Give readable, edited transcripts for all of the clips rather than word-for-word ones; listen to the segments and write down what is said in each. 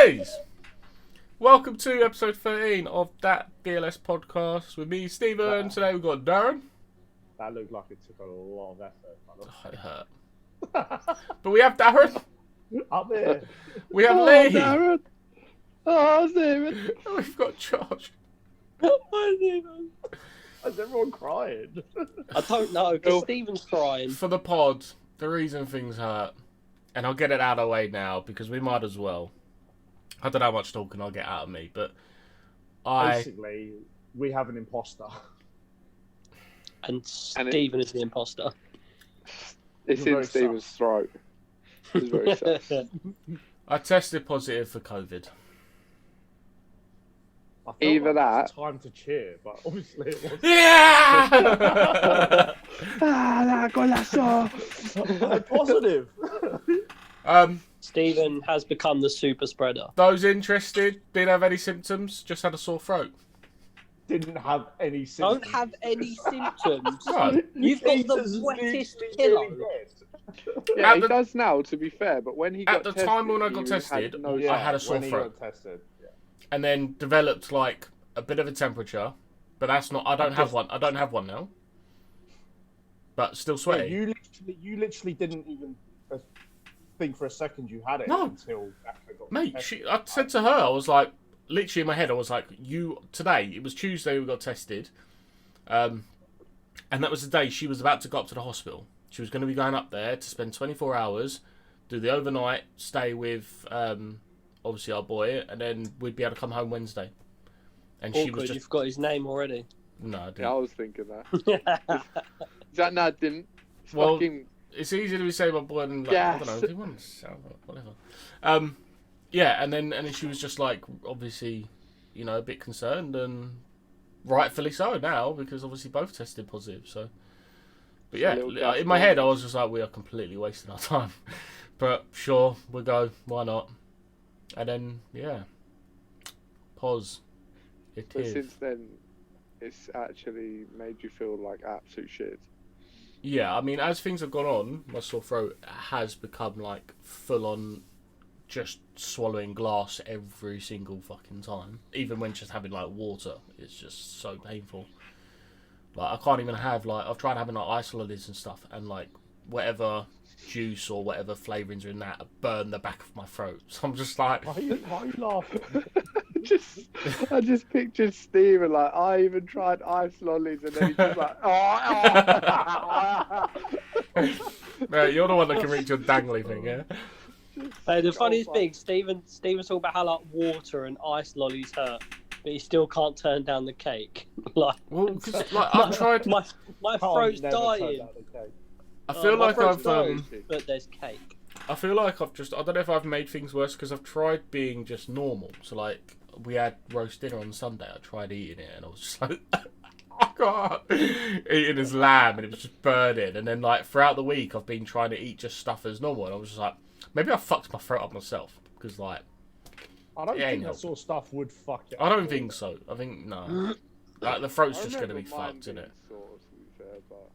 boys! Welcome to episode 13 of that VLS podcast with me, Stephen. Today we've got Darren. That looked like it took a lot of effort. Oh, it hurt. But we have Darren. Up there. We have Lee. Darren. Oh, Stephen. And we've got Josh. Hi, Stephen. Is everyone crying? I don't know, because Stephen's crying. For the pod, the reason things hurt, and I'll get it out of the way now because we might as well. I don't know how much talking I'll get out of me, but Basically, we have an imposter. And Stephen is the imposter. It's You're in very Stephen's throat. It's very sus. I tested positive for COVID. I felt Either like it was that- time to cheer, but obviously it wasn't. Yeah! Positive. Stephen has become the super spreader. Those interested, didn't have any symptoms, just had a sore throat. Didn't have any symptoms. Don't have any symptoms. No. You've got Jesus the wettest literally pillow. dead. Yeah, At he the- does now, to be fair, but when he got At the tested, time when I got he tested, had no I had a sore when he throat. got tested. Yeah. And then developed like a bit of a temperature, but that's not. I don't have one. I don't have one now. But still Yeah, sweaty. you literally didn't even think for a second you had it No. until after got Mate, tested. I said to her, I was like, literally in my head, I was like, today, it was Tuesday we got tested, and that was the day she was about to go up to the hospital. She was going to be going up there to spend 24 hours, do the overnight, stay with, obviously our boy, and then we'd be able to come home Wednesday. And she was Awkward, just, you've got his name already. no, I didn't. Yeah, I was thinking that. That didn't. It's Well, fucking... It's easy to be saying my boy and like, I Yes. don't know if he wants whatever. Yeah, and then she was just like obviously, a bit concerned and rightfully so now because obviously both tested positive. So, but yeah, Little gas in my head I bombs. was just like we are completely wasting our time. But sure, we'll go. Why not? And then pause. It But is. since then, it's actually made you feel like absolute shit. Yeah, I mean, as things have gone on, my sore throat has become like full on just swallowing glass every single fucking time. Even when just having like water, it's just so painful. Like, I can't even have like, I've tried having like ice lollies and stuff, and like whatever juice or whatever flavourings are in that burn the back of my throat. So I'm just like, Why are you laughing? I just pictured Stephen like, I even tried ice lollies, and then he's just like, no, you're the one that can reach your dangly thing, yeah? Hey, the funniest thing, Stephen's talking about how like water and ice lollies hurt, but he still can't turn down the cake. Like, Well, because like I've tried. my Can't throat's never turn dying, down the cake. I feel my like throat's I've dying, but there's cake. I feel like I don't know if I've made things worse because I've tried being just normal. So like we had roast dinner on Sunday. I tried eating it and I was just like, oh God, eating as lamb and it was just burning. And then like throughout the week I've been trying to eat just stuff as normal and I was just like, maybe I fucked my throat up myself because like I don't Yeah, think no. that sort of stuff would fuck it. I up. don't think so. I think no, like the throat's I just gonna be remember mine fucked, isn't being it? sore, to be fair, but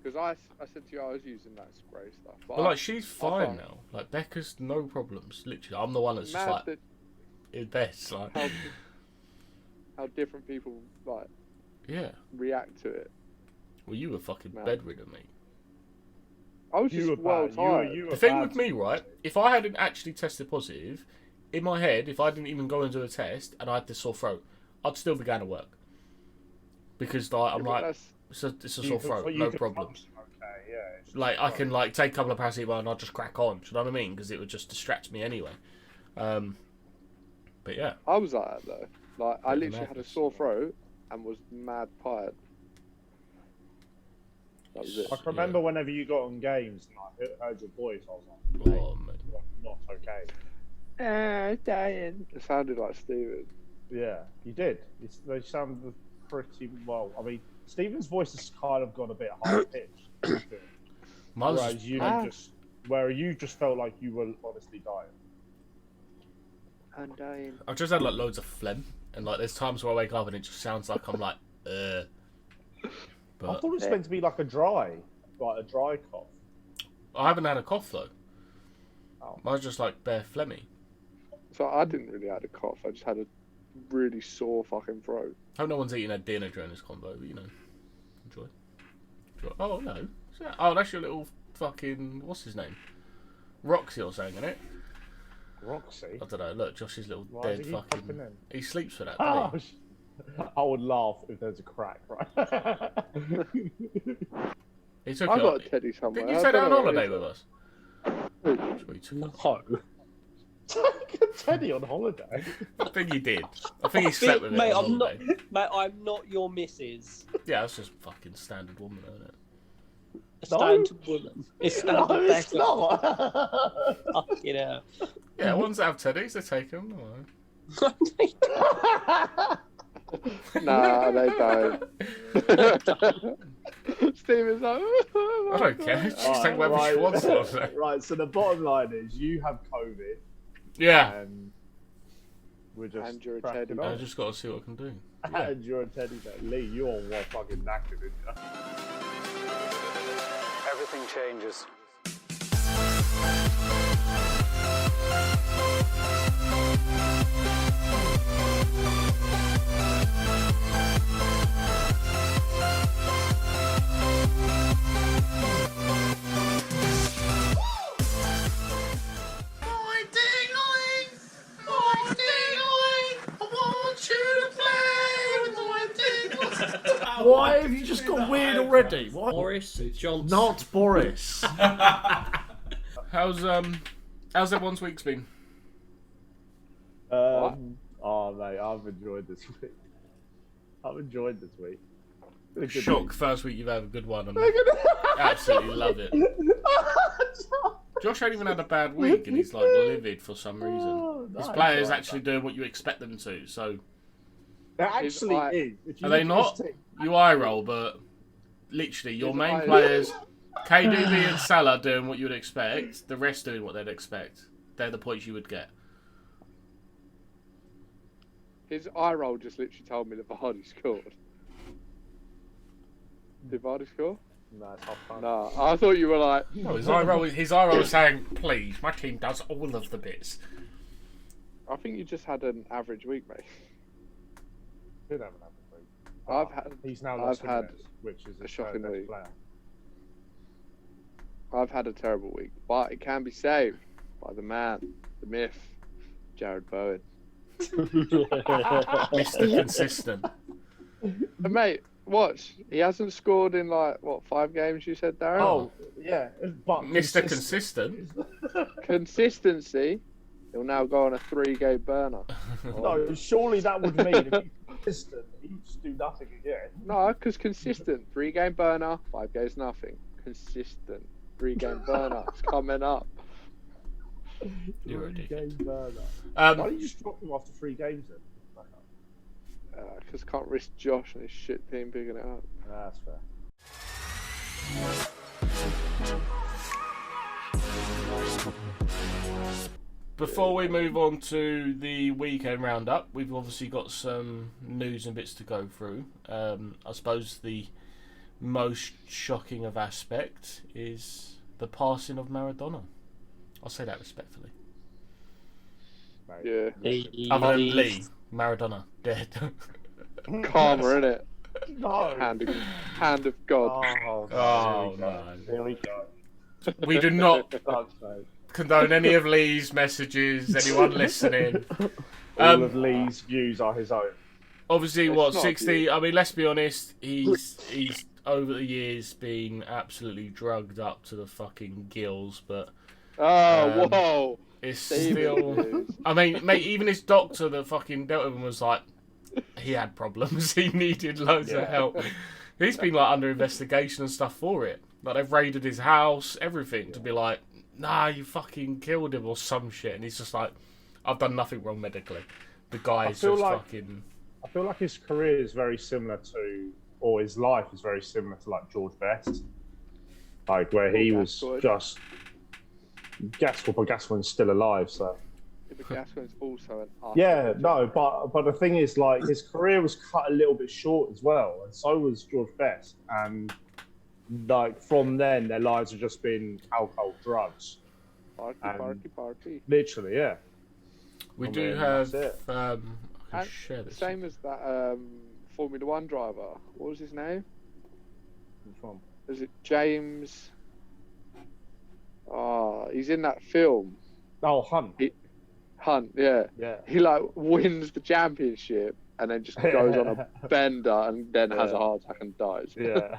because I said to you I was using that spray stuff, but But like she's fine can't- now. Like Becca's no problems. Literally, I'm the one that's just mad like that in best. Like how different people like yeah. react to it. Well, you were fucking No. bedridden, mate. I was You were just well bad. tired. You were The thing bad. with me, right, if I hadn't actually tested positive, in my head, if I didn't even go and do a test and I had this sore throat, I'd still be going to work. Because like, Yeah, I'm but like, that's- it's a You sore could- throat, you no could problems. function okay, yeah. It's just Like, I like- can like take a couple of paracetamol and I'll just crack on. Do you know what I mean? Because it would just distract me anyway. But yeah, I was like that though. Like I Bit of literally had a madness. sore throat and was mad tired. That was it. I can remember whenever you got on games and I heard your voice, I was like, mate, oh, mate. you're not okay. Dying. It sounded like Steven. Yeah, you did. They sounded pretty well. I mean, Stephen's voice has kind of gone a bit high pitched. Mine's Whereas just- you just felt like you were honestly dying. I'm dying. I've just had like loads of phlegm, and like there's times where I wake up and it just sounds like I'm like, I But thought it was meant to be like a dry cough. I haven't had a cough though. Oh. Mine's just like bare phlegmy. So I didn't really have a cough. I just had a really sore fucking throat. Hope no one's eating a dinner during this combo, but you know, enjoy. Oh no, that's your little fucking what's his name? Roxy or something, isn't it? Roxy? I don't know. Look, Josh's little Why dead is he fucking. popping in? He sleeps for that. Oh, Doesn't I would laugh if there's a crack, right? he took I it got on- a teddy somewhere. Didn't you I say don't that on know what holiday it with is. us? Sure, he took it. No. Take a Teddy on holiday. I think he did. I think he slept with it Mate, on I'm not. holiday. Mate, I'm not your missus. Yeah, that's just fucking standard woman, isn't it? A standard woman. It's standard No, it's Becca. not. Fucking hell. Yeah, ones that have teddies, they take them. Nah, they don't. Steven's like, I don't care. She's take whatever she wants. On holiday. Right, so the bottom line is you have COVID Yeah. and we're just And you're a cracking teddy. on. I just got to see what I can do. Yeah. And you're a teddy bear. Lee, you're all fucking knackered, isn't you? Everything changes. Why have you just got weird already? Why? Boris Johnson. Not Boris. How's everyone's week's been? Oh, mate, I've enjoyed this week. I've enjoyed this week. It's a good Shock, week. first week you've had a good one. And absolutely love it. Josh ain't even had a bad week and he's like livid for some reason. Oh, His nice, players right. actually doing what you expect them to, so It actually eye- is. If you are they look at this not? team- You eye roll, but literally your His main eye- players, KDB and Salah doing what you would expect, the rest doing what they'd expect. They're the points you would get. His eye roll just literally told me that Vardy scored. Did Vardy score? No, it's half time. Nah, I thought you were like, No, his eye roll was saying, please, my team does all of the bits. I think you just had an average week, mate. Did have an average week. I've had He's now lost I've had Jimenez, which is a his shocking third best week. player. I've had a terrible week, but it can be saved by the man, the myth, Jared Bowen. Mr. Consistent. And mate, watch. He hasn't scored in like what 5 games? You said, Darren. Oh, yeah. But Mr. Consistent. Consistency. He'll now go on a 3-game burner. No, surely that would mean if he's consistent, he just do nothing again. No, because consistent. 3-game burner, 5 games nothing. Consistent. 3-game burner. It's coming up. You're a dickhead. Game burner. Why don't Um, you just drop him after 3 games then? Because I can't risk Josh and his shit team picking it up. That's fair. before we move on to the weekend roundup, we've obviously got some news and bits to go through. I suppose the most shocking of aspect is the passing of Maradona. I'll say that respectfully. Mate. Yeah. Other than Lee, Maradona, dead. Karma, innit? No. Hand of God. Oh, no. Here we go. We do not Fuck's sake. condone any of Lee's messages, anyone listening. All of Lee's views are his own. Obviously, It's what, not 60? I mean, let's be honest, he's over the years been absolutely drugged up to the fucking gills, but Oh, whoa. it's Steven, still... dude. I mean, mate, even his doctor that fucking dealt with him was like, he had problems, he needed loads of Yeah. help. He's been like under investigation and stuff for it. Like they've raided his house, everything, to be like, nah, you fucking killed him or some shit. And he's just like, I've done nothing wrong medically. The guy is feel just like- fucking... I feel like his career is very similar to, or his life is very similar to like George Best. Like where he was Gascoigne. just Gascoigne's still alive, so. Yeah, but Gascoigne's also an arse. Yeah, no, but the thing is, like, his career was cut a little bit short as well, and so was George Best. And like from then, their lives have just been alcohol, drugs, Party, and- party, party. literally, yeah. We I do mean, have. that's it. I can And share this. Same as that Formula One driver. What was his name? Which one? Was it James? Oh, he's in that film. Oh, Hunt. Hunt, yeah. Yeah. He like wins the championship and then just goes on a bender and then has a heart attack and dies. Yeah.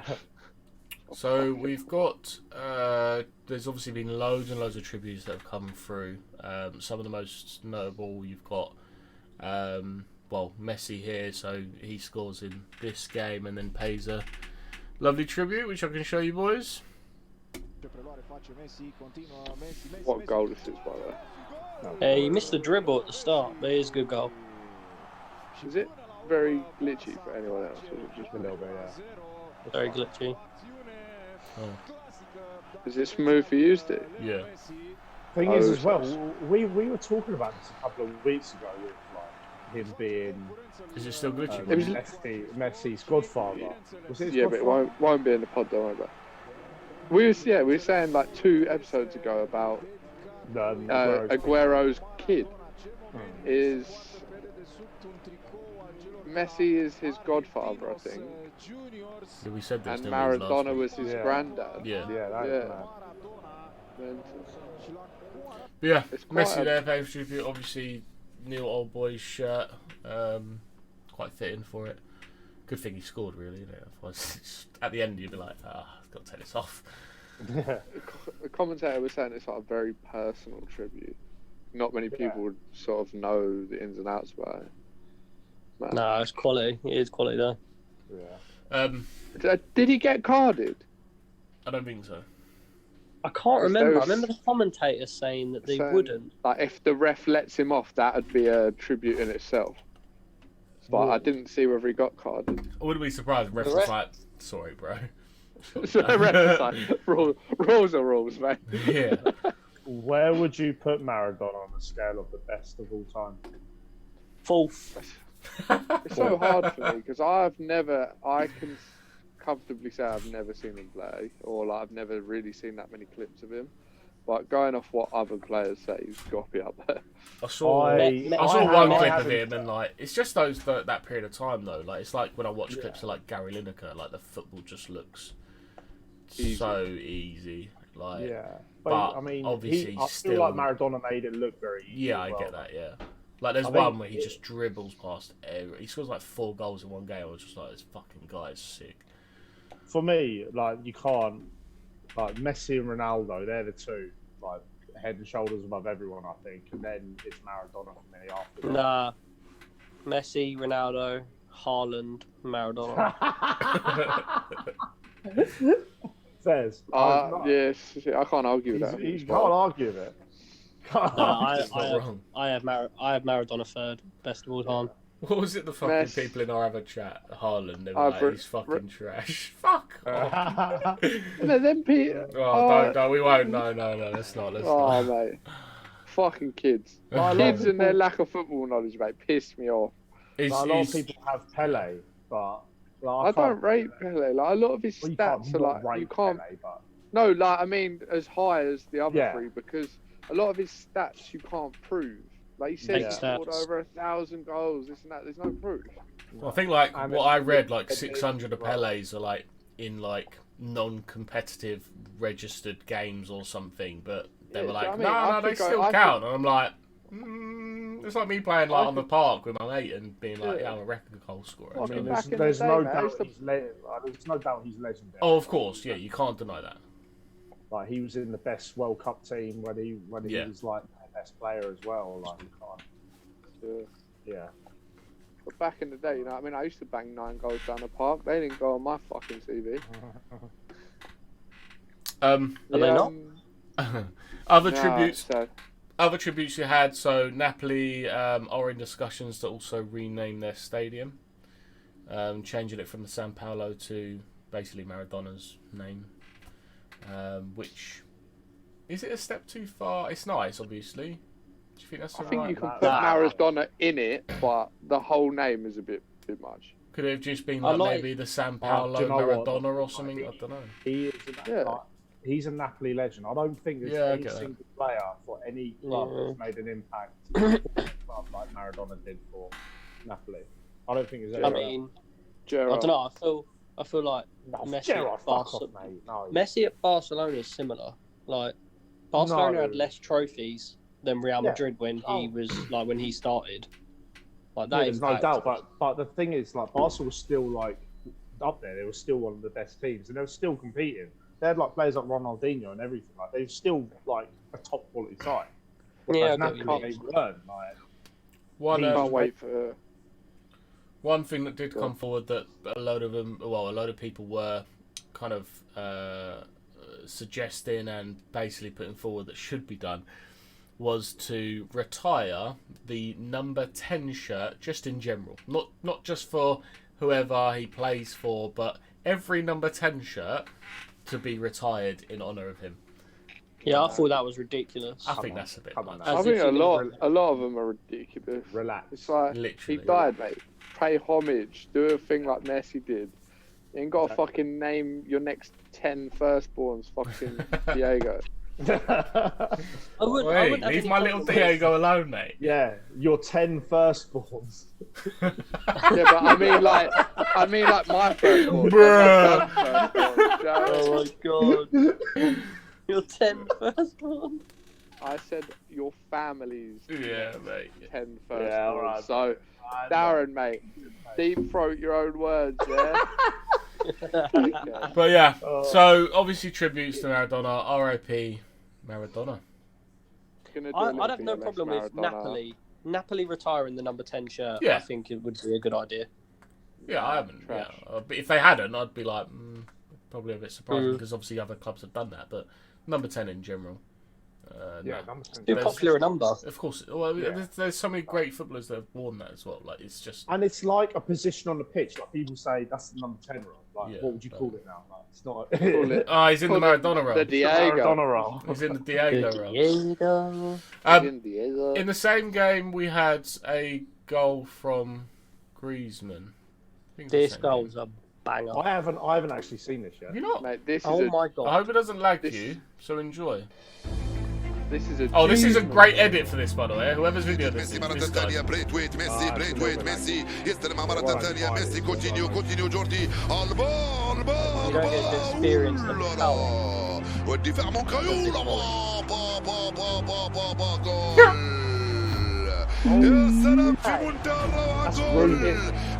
So we've got. There's obviously been loads and loads of tributes that have come through. Some of the most notable, you've got. Well, Messi here, so he scores in this game and then pays a lovely tribute, which I can show you boys. What goal this is, by the way? He missed the dribble at the start, but it is a good goal. Is it very glitchy for anyone else? Or is it just A little bit, yeah. Very glitchy. Oh, Is it smooth for you, Steve? yeah. Thing is, as well, we were talking about this a couple of weeks ago with like him being Is it still glitchy? It was- Messi's godfather. Was it his Yeah, but it godfather? won't be in the pod, don't worry about it. We were saying like 2 episodes ago about Aguero's kid is Messi is his godfather, I think, Yeah, we said this. and didn't we, last Maradona week? was his Yeah. granddad. Yeah. Yeah, that Yeah. is mad. Mental. But yeah, It's quite Messi a- there, paying tribute. Obviously, Neil Old Boy's shirt. Quite fitting for it. Good thing he scored, really. You know? Otherwise, it's- at the end, you'd be like, I've got to take this off. Yeah. The commentator was saying it's like a very personal tribute. Not many people would sort of know the ins and outs about it. Man. No, it's quality. It is quality though. Yeah. Did he get carded? I don't think so. I can't Because remember. I those- remember the commentator saying that they Saying- wouldn't. Like, if the ref lets him off, that would be a tribute in itself. But I didn't see whether he got carded. I wouldn't be surprised if refs was like, sorry, bro. So the ref was like, rules are rules, mate. Yeah. Where would you put Maradona on the scale of the best of all time? 4th. It's so hard for me because I can comfortably say I've never seen him play, or like I've never really seen that many clips of him. But going off what other players say, he's got to be up there. I saw I one clip of haven't- him, and like it's just that period of time though. Like it's like when I watch clips of like Gary Lineker, like the football just looks so easy. Like Yeah, but I mean, obviously I still- feel like Maradona made it look very easy. yeah, as I well. get that. Yeah, like there's I one think where he just dribbles past every. He scores like 4 goals in one game. I was just like, this fucking guy is sick. For For me, like you can't, like Messi and Ronaldo, they're the two, like head and shoulders above everyone, I think, and then it's Maradona for me after that. Nah. Messi, Ronaldo, Haaland, Maradona. Fairs. Yes, I can't argue with that. You can't argue with it. No, It's not wrong. I have Maradona 3rd, best of all time. What was it? The fucking Messi. people in our other chat, Haaland, they were Oh, like, he's fucking trash. Fuck. off. No, then Peter. Oh, don't, we won't. No, let's not. Oh, mate. Fucking kids. Kids and their lack of football knowledge, mate, pissed me off. Like, a lot of people have Pele, but like, I don't rate Pele. Like, a lot of his Well, you stats can't are not like, rate you can't. Pele, but No, like, I mean, as high as the other Yeah. 3, because a lot of his stats you can't prove. Like, he said Fake he scored stats. over 1,000 goals, this and that. There's no proof. I think like And what it's- I read, like it's- 600 of Pele's are like in like non-competitive registered games or something, but they Yeah, were do you know like, what I mean? I no, they think still I count. And I'm like, it's like me playing like I on the think- park with my mate and being like, Yeah. yeah, I'm a record goal scorer. Well, I mean, back in the there's day, no mate, I doubt used to- there's no doubt he's legendary. Oh, of course, yeah, you can't deny that. Like he was in the best World Cup team when he Yeah. was like the best player as well. Like you can't. Yeah. But back in the day, you know what I mean? I used to bang 9 goals down the park. They didn't go on my fucking CV. Are they not? Other Nah, tributes. so- Other tributes you had, so Napoli are in discussions to also rename their stadium, changing it from the San Paolo to basically Maradona's name, which, is it a step too far? It's nice, obviously. Do you think that's I the think right? you can put Nah. Maradona in it, but the whole name is a bit too much. Could it have just been I like like- maybe the San do Paolo you know what? Maradona or something? I don't know. He is. Yeah. Like, he's a Napoli legend. I don't think there's Yeah, I any get that. single player for any club Yeah. that's made an impact. like Maradona did for Napoli. I don't think there's I ever. mean, I Gerrard. don't know. I feel like No, Messi Gerrard, at fuck off, Barcelona. mate. No. Messi at Barcelona is similar. Like Barcelona No. had less trophies than Real Yeah. Madrid when he was like when he started. Like Yeah, that. there's no impact- doubt, but the thing is, like, Barca was still like up there. They were still one of the best teams, and they were still competing. They had like players like Ronaldinho and everything. Like, they were still like a top quality side. Yeah, I Whereas get what you Napoli, mean. they weren't. Like, One Can't wait for. one thing that did come forward that a load of people were kind of suggesting and basically putting forward that should be done was to retire the number 10 shirt just in general. Not just for whoever he plays for, but every number 10 shirt to be retired in honour of him. Yeah, I thought that was ridiculous. I think that's a bit come on much. now. I As think if a you lot of them are ridiculous. relax. It's like Literally. he died, mate. Pay homage. Do a thing like Messi did. You ain't got to fucking name your next 10 firstborns fucking Diego. I wouldn't Wait, have leave any my little problem with- Diego alone, mate. Yeah, your 10 firstborns. Yeah, but I mean like my firstborn. Bruh. Oh my god. Your 10 first one. I said your family's Yeah, mate. 10 Yeah, firstborns. alright. So, Darren, mate, deep throat your own words, yeah? Okay. But yeah, so obviously tributes to Maradona, R.I.P. Maradona. Gonna do a I'd little have no VLS problem with Maradona. Napoli retiring the number 10 shirt. Yeah. I think it would be a good idea. Yeah, I haven't. Yeah. Trash. But if they hadn't, I'd be like, probably a bit surprising Mm. because obviously other clubs have done that. But number 10 in general. Yeah, no. number 10. Too There's- popular a number. Of course. Well, Yeah. there's so many great footballers that have worn that as well. Like, it's just. And it's like a position on the pitch. Like, people say that's the number 10 role. Like, Yeah, what would you but- call it now? Like, it's not. Call it Oh, he's in the Maradona role. the Diego. Maradona role. He's in the Diego role. Diego. Diego. In the same game, we had a goal from Griezmann. I think it's the This same goal's game. a banger. I haven't actually seen this yet. Have you not? Mate, this is Oh a my I god. hope it doesn't lag This- you, so enjoy. this is a Oh, this is a achievement. great edit for this, by the way. Whoever's video this ميسي is, مرة this guy. ثانية بريتويت ميسي يستلم مرة ثانية ميسي كونتينيو جوردي البال You don't get to experience the power. والدفاع من كايولا جول يا سلام في منتهى الروعة جول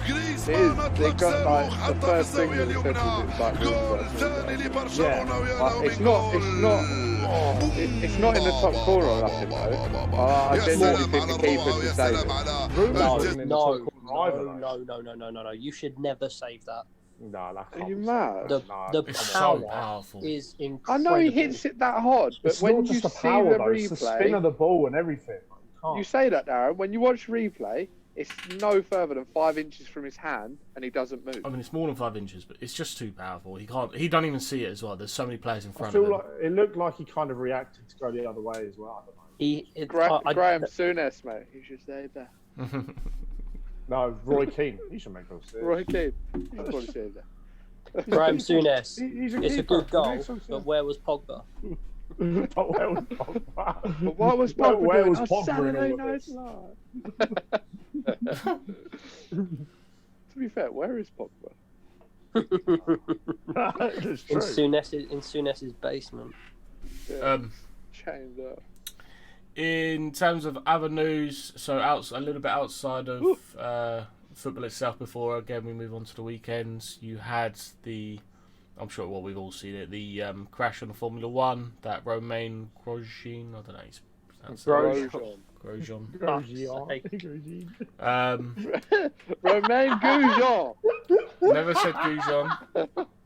جريزمان They اطلق got like صاروخ the حتى في first thing الزاوية that he said اليمنى was like جول ثاني لبرشلونة ويا it's not it's not in the top corner or nothing though. I يا genuinely سلام think على the keeper الروعة ويا should save سلام it. على No, in the no, top corner either, no. You should never save that. No, that Are can't you be mad? saved. The, Nah, the It's power so powerful. is I incredible. know he hits it that hard, but it's when not you just the see power, the though. It's the spin of replay, the ball and everything. Like, you say that, Darren. When you watch replay, it's no further than 5 inches from his hand, and he doesn't move. I mean, it's more than 5 inches, but it's just too powerful. He can't. He don't even see it as well. There's so many players in I front feel of him. like it looked like he kind of reacted to go the other way as well. I don't know. Graham Souness, mate. He should say that. No, Roy Keane. He should make those saves. Roy Keane. He's probably say that. Graham Souness. He's It's a keeper. good He goal, makes those but saves. where was Pogba? But where was Pogba? But what was Where- Pogba where doing was on Pogba in Saturday all of Night this? Live? To be fair, where is Pogba? It's In true. Souness's basement. Yeah, chained up. In terms of other news, so a little bit outside of football itself. Before again we move on to the weekends, you had I'm sure we've all seen it. The crash on the Formula One that Romain Grosjean, I don't know, he's Grosjean. Grosjean. Grosjean. Romain Goujons. Never said Goujons.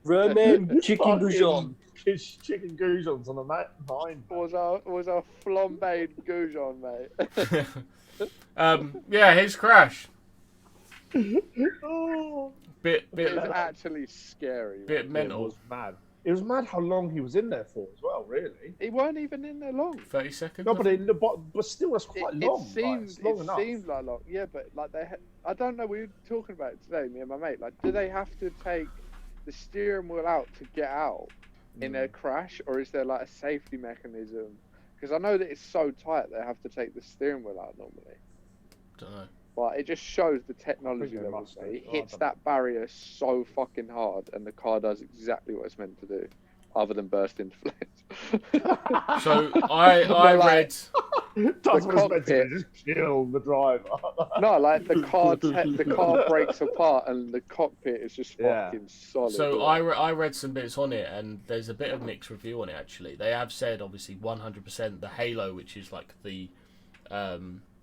Romain Chicken Goujons. His chicken goujons on the vine. Was our flambéed Goujon, mate. Yeah, his crash. Oh, Bit It was actually scary. bit it mental. was mad. It was mad how long he was in there for as well. Really. He weren't even in there long. 30 seconds. No, but still, that's quite long. It Long enough. seemed like long. Yeah, but like I don't know. We were talking about it today, me and my mate. Like, do they have to take the steering wheel out to get out in a crash, or is there like a safety mechanism? Because I know that it's so tight they have to take the steering wheel out normally. Don't know. But it just shows the I technology think they level. must have. It I hits don't that barrier so fucking hard, and the car does exactly what it's meant to do, other than burst into flames. So I But, like, read. Does the what it's meant to cockpit- do, just kill the driver. No, like the car breaks apart, and the cockpit is just Yeah. fucking solid. So yeah. I read some bits on it, and there's a bit of mixed review on it. Actually, they have said obviously 100% the halo, which is like the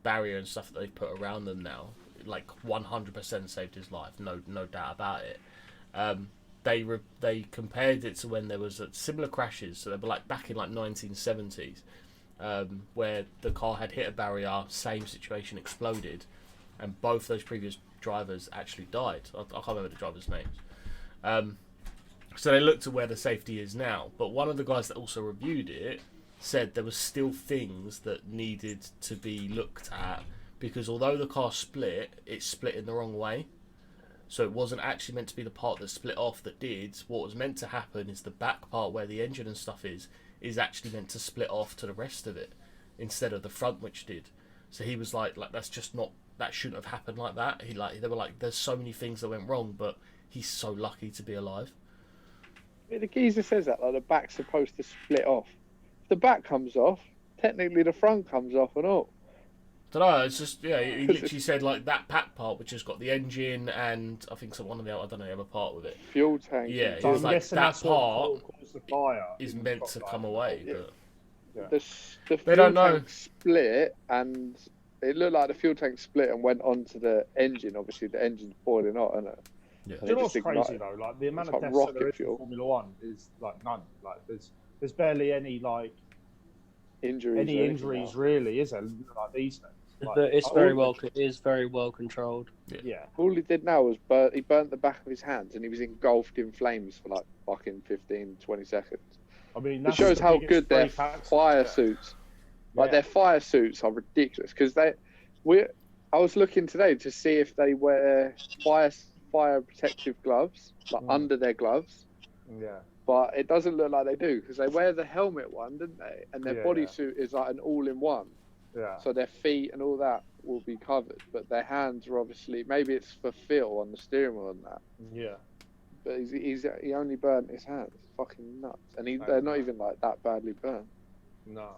barrier and stuff that they've put around them now, like 100% saved his life. No doubt about it. They compared it to when there was similar crashes. So they were like back in like 1970s, where the car had hit a barrier, same situation, exploded, and both those previous drivers actually died. I can't remember the drivers' names. So they looked at where the safety is now. But one of the guys that also reviewed it said there was still things that needed to be looked at, because although the car split, it split in the wrong way. So it wasn't actually meant to be the part that split off that did. What was meant to happen is the back part where the engine and stuff is actually meant to split off to the rest of it instead of the front, which did. So he was like that's just not, that shouldn't have happened like that. They were like, there's so many things that went wrong, but he's so lucky to be alive. The geezer says that like the back's supposed to split off. If the back comes off, technically the front comes off and all. I don't know, it's just, yeah, he literally said like that pack part, which has got the engine and I think one of the other, I don't know, the other part with it. Fuel tank. Yeah, he So was I'm like, guessing that that's what part caused the fire. is meant to come away, but The They fuel don't know. tank split, and it looked like the fuel tank split and went onto the engine. Obviously, the engine's boiling hot, isn't it? yeah. Do you know what's just crazy ignited. though? Like the amount It's of like deaths that rocket there is in fuel. Formula One is like none. Like there's barely any Injuries. or anything injuries like really, is there? Like these days. Like, It's all- it is very well controlled. Yeah. All he did now was he burnt the back of his hands, and he was engulfed in flames for like fucking 15, 20 seconds. I mean, It that's shows the how biggest good their freak accident, fire yeah. suits. Like Yeah. their fire suits are ridiculous because I was looking today to see if they wear fire protective gloves like under their gloves, Yeah. but it doesn't look like they do because they wear the helmet one, didn't they? And their Yeah, bodysuit is like an all-in-one, Yeah. so their feet and all that will be covered, but their hands are obviously, maybe it's for feel on the steering wheel and that. Yeah. But he only burnt his hands. Fucking nuts, and That's they're not nuts. even like that badly burnt. No.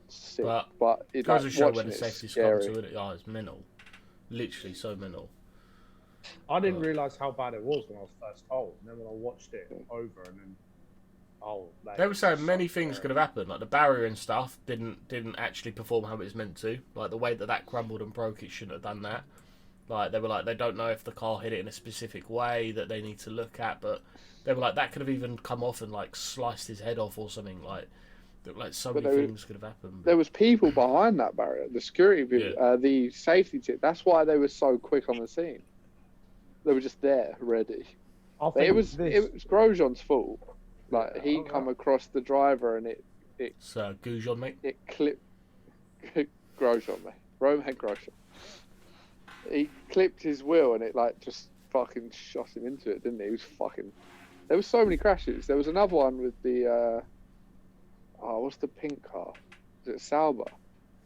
Sick. But But it goes like, to show watching when the it's safety's come scary. to it. Oh, it's mental. Literally so mental. I didn't realise how bad it was when I was first told. And then when I watched it over and then They were saying many things could have happened, like the barrier and stuff didn't actually perform how it was meant to. Like the way that crumbled and broke, it shouldn't have done that. Like they were like, they don't know if the car hit it in a specific way that they need to look at, but they were like, that could have even come off and like sliced his head off or something. Like so But many they were- things could have happened. There was people behind that barrier, the security, the safety team. That's why they were so quick on the scene. They were just there, ready. I But think it was Grosjean's fault. Like Yeah, he alright. come across the driver and It's Goujons, mate. it clipped Grosjean, mate. Romain Grosjean. He clipped his wheel and it like just fucking shot him into it, didn't he? He was fucking. There were so many crashes. There was another one with the what's the pink car? Is it Sauber?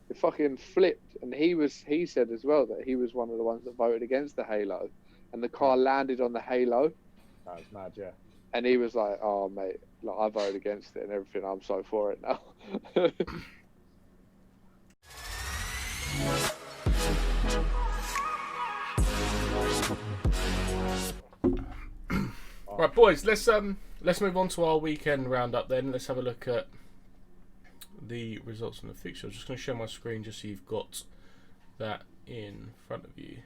It fucking flipped, and he said as well that he was one of the ones that voted against the halo, and the car landed on the halo, That was mad, yeah. and he was like, "Oh mate, like I voted against it and everything. I'm so for it now." Right, boys, let's move on to our weekend roundup then. Let's have a look at the results from the fixture. I'm just going to share my screen just so you've got that in front of you.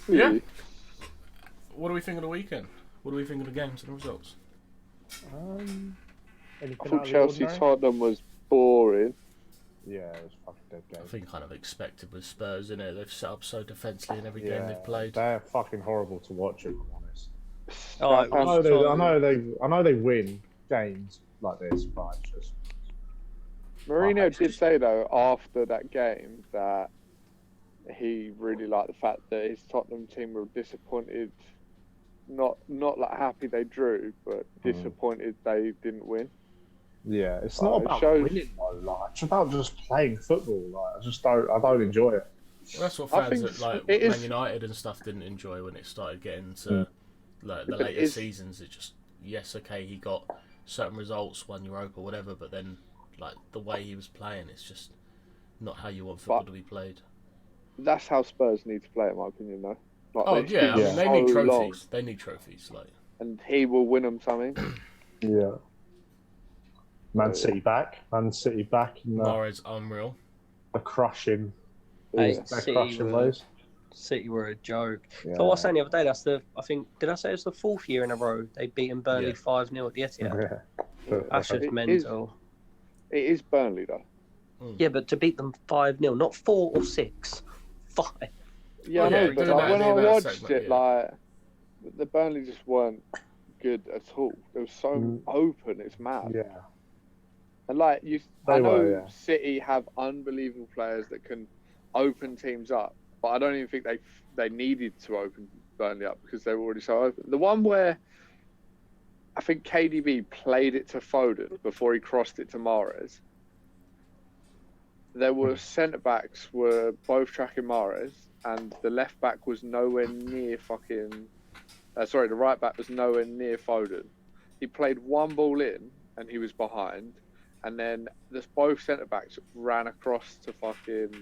Yeah. What do we think of the weekend? What do we think of the games and the results? Anything I out thought of the Chelsea ordinary? Tottenham was boring. Yeah, it was a fucking dead game. I think kind of expected with Spurs, innit? They've set up so defensively in every game they've played. They're fucking horrible to watch, if I'm honest. Oh, it was I know they win games like this, but it's just Mourinho did say though after that game that he really liked the fact that his Tottenham team were disappointed not like happy they drew, but disappointed they didn't win. Yeah, it's not It about shows- winning though. Like, it's about just playing football. Like, I don't enjoy it. Well, that's what I fans think at like it Man is- United and stuff didn't enjoy when it started getting to like the But later it's- seasons. It just okay, he got certain results, won Europa, whatever, but then like the way he was playing, it's just not how you want football to be played. That's how Spurs need to play, in my opinion, though. Like, Oh it's yeah, I been mean they need so trophies. long, They need trophies. Like and he will win them something. Yeah. Man City back in the Mahrez, unreal. crushing, Hey, their City crushing were- ways. City were a joke. Yeah. So I was saying the other day, did I say it's the 4th year in a row they've beaten Burnley Yeah. 5-0 at the Etihad? Yeah. That's just It mental. It is Burnley, though. Yeah, but to beat them 5-0, not 4 or 6, 5. Yeah, Oh, I know, yeah, but doing like, that when I near that watched segment, it, yeah. like, the Burnley just weren't good at all. They were so open, it's mad. Yeah. And like They I know were, yeah. City have unbelievable players that can open teams up, but I don't even think they needed to open Burnley up because they were already so open. The one where I think KDB played it to Foden before he crossed it to Mahrez. There were centre backs were both tracking Mahrez, and the left back was nowhere near fucking. The right back was nowhere near Foden. He played one ball in, and he was behind, and then both centre backs ran across to fucking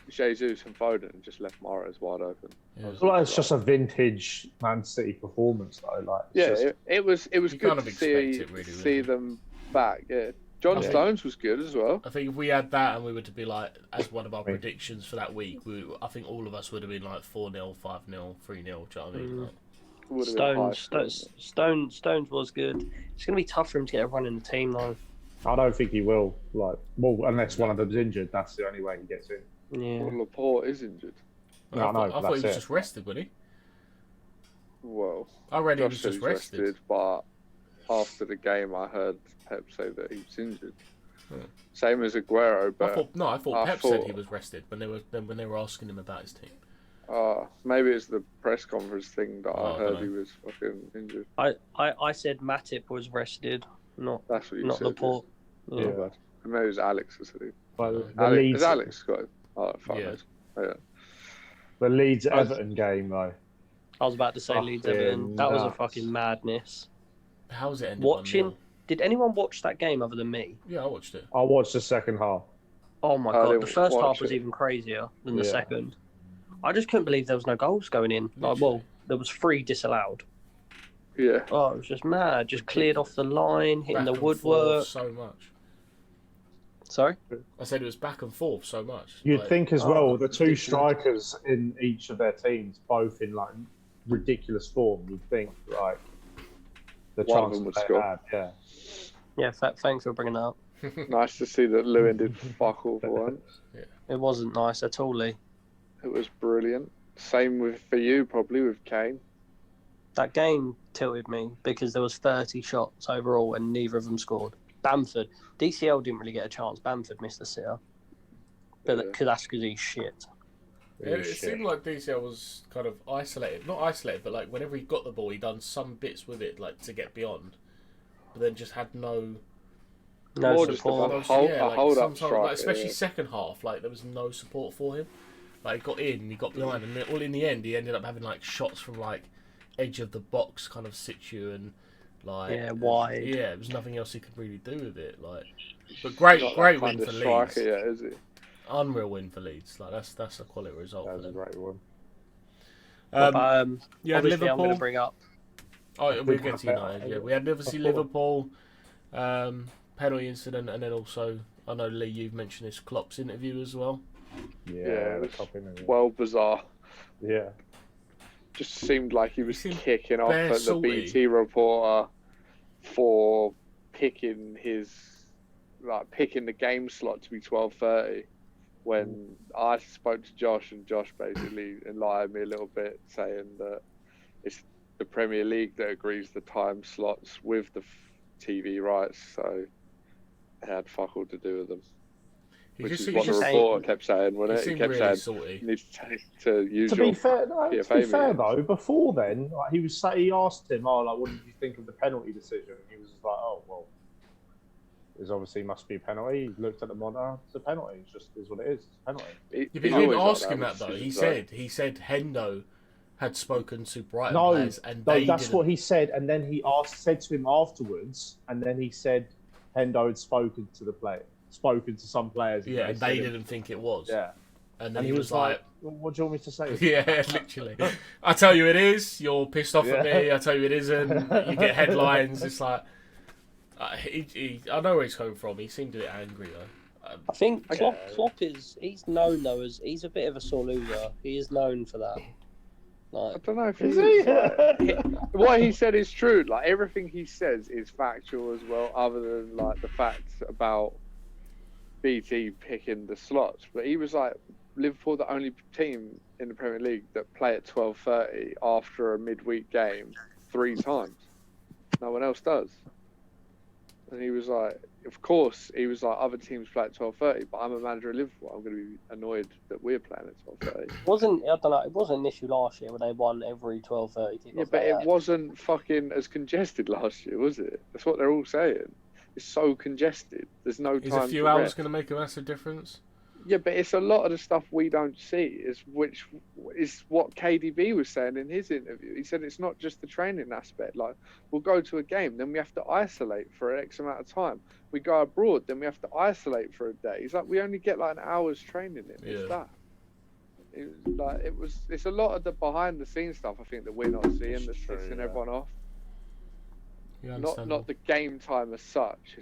Jesus and Foden and just left Mahrez wide open. Yeah. Well, it's just a vintage Man City performance, though. Like, it's Yeah, just- it was You good kind to of expect see it, really, see really. them back. Yeah, John I think- Stones was good as well. I think if we had that and we were to be like, as one of our predictions for that week, I think all of us would have been like 4-0, 5-0, 3-0. Do you know what I mean? Like, Would have been high Stones was good. It's going to be tough for him to get a run in the team, though. I don't think he will. Like, well, unless one of them's injured, that's the only way he gets in. Yeah. Well, Laporte is injured. No, I know, I thought he was that's it. just rested, wasn't he? Well, I read he Josh was said just he's rested. but after the game, I heard Pep say that he was injured. Hmm. Same as Aguero, but I thought I Pep said thought- he was rested when they were asking him about his team. maybe it's the press conference thing that Oh, I I heard dunno. he was fucking injured. I said Matip was rested, not That's what you not said. Laporte. Yeah. Yeah. Not bad. Maybe it was Alex who said it. But the Alex, Leeds, is Alex got it? Oh, fuck Yeah. knows. Oh, yeah. the Leeds Everton game, though. I was about to say Leeds Everton. That was a nuts. fucking madness. How's it ended? Watching, 1-0? did anyone watch that game other than me? Yeah, I watched it. I watched the second half. Oh my I god, didn't the first watch half was it. even crazier than the Yeah. second. I just couldn't believe there was no goals going in. Like, well, there was 3 disallowed. Yeah. Oh, it was just mad. Just cleared off the line, hitting Back the and woodwork. forth so much. Sorry? I said it was back and forth so much. You'd Like, think as oh, well, the two ridiculous. strikers in each of their teams, both in like ridiculous form. You'd think like the One of chance them would that they score. had, yeah. Yeah, thanks for bringing that up. Nice to see that Lewin did fuck all for once. It wasn't nice at all, Lee. It was brilliant. Same for you, probably, with Kane. That game tilted me because there was 30 shots overall and neither of them scored. Bamford, DCL didn't really get a chance. Bamford missed the sitter, but Yeah. that's because he's shit. It seemed like DCL was kind of isolated. Not isolated, but like whenever he got the ball, he done some bits with it, like to get beyond, but then just had no. No More just support. a hold up sometimes, strike, like, especially yeah. second half, like there was no support for him. Like he got in, he got behind, and then, all in the end, he ended up having like shots from like edge of the box kind of situ and like Yeah, wide. Yeah, there was nothing else he could really do with it. Like, but great Not win that kind for of Leeds. striker yet, is he? Unreal win for Leeds. Like that's a quality result That for was a them. great one. Yeah, Obviously, I'm going Liverpool. to bring up. Oh, we'll get to United. Yeah, we had obviously Liverpool penalty incident, and then also I know Lee, you've mentioned this Klopp's interview as well. Yeah, it the was cup interview. well bizarre. Yeah. Just seemed like he was seemed kicking off bare at the salty. BT reporter for picking the game slot to be 12:30. When I spoke to Josh, and Josh basically enlightened me a little bit, saying that it's the Premier League that agrees the time slots with the TV rights, so it had fuck all to do with them. which just is what the seemed- reporter kept saying, wasn't it? He seemed kept really saying, salty. you need to use To your be fair, no, to PFA be fair meetings. though, before then, like, he asked him, "Oh, like, what did you think of the penalty decision?" And he was just like, "Oh, well, there's obviously must be a penalty." He looked at the monitor. It's a penalty. It just is what it is. It's a penalty. Yeah, but he didn't ask him that though. He said Hendo had spoken to Brighton players, and No, they that's didn't. what he said. And then he said to him afterwards, and then he said Hendo had spoken to some players. Yeah, and they didn't think it was. Yeah, and then and he was like, well, "What do you want me to say?" yeah, literally. I tell you it is. You're pissed off at me. I tell you it isn't. You get headlines. It's like, I know where he's coming from. He seemed a bit angry though. I think Klopp he's known though as he's a bit of a sore loser. He is known for that. I Like, don't know if Is he? he? What he said is true. Like everything he says is factual as well, other than like the facts about BT picking the slots. But he was like, Liverpool the only team in the Premier League that play at 12:30 after a midweek game 3 times. No one else does. And he was like, of course, he was like, other teams play at 12:30, but I'm a manager of Liverpool. I'm going to be annoyed that we're playing at 12:30. it wasn't an issue last year when they won every 12:30 kickoff. Yeah, but it wasn't fucking as congested last year, was it? That's what they're all saying. It's so congested. There's no Is time. a few to hours rest. going to make a massive difference? Yeah, but it's a lot of the stuff we don't see. Which is what KDB was saying in his interview. He said it's not just the training aspect. Like we'll go to a game, then we have to isolate for an X amount of time. We go abroad, then we have to isolate for a day. He's like, we only get like an hour's training in. It's that. It's a lot of the behind the scenes stuff. I think that we're not seeing that's pissing everyone off. Not the game time as such.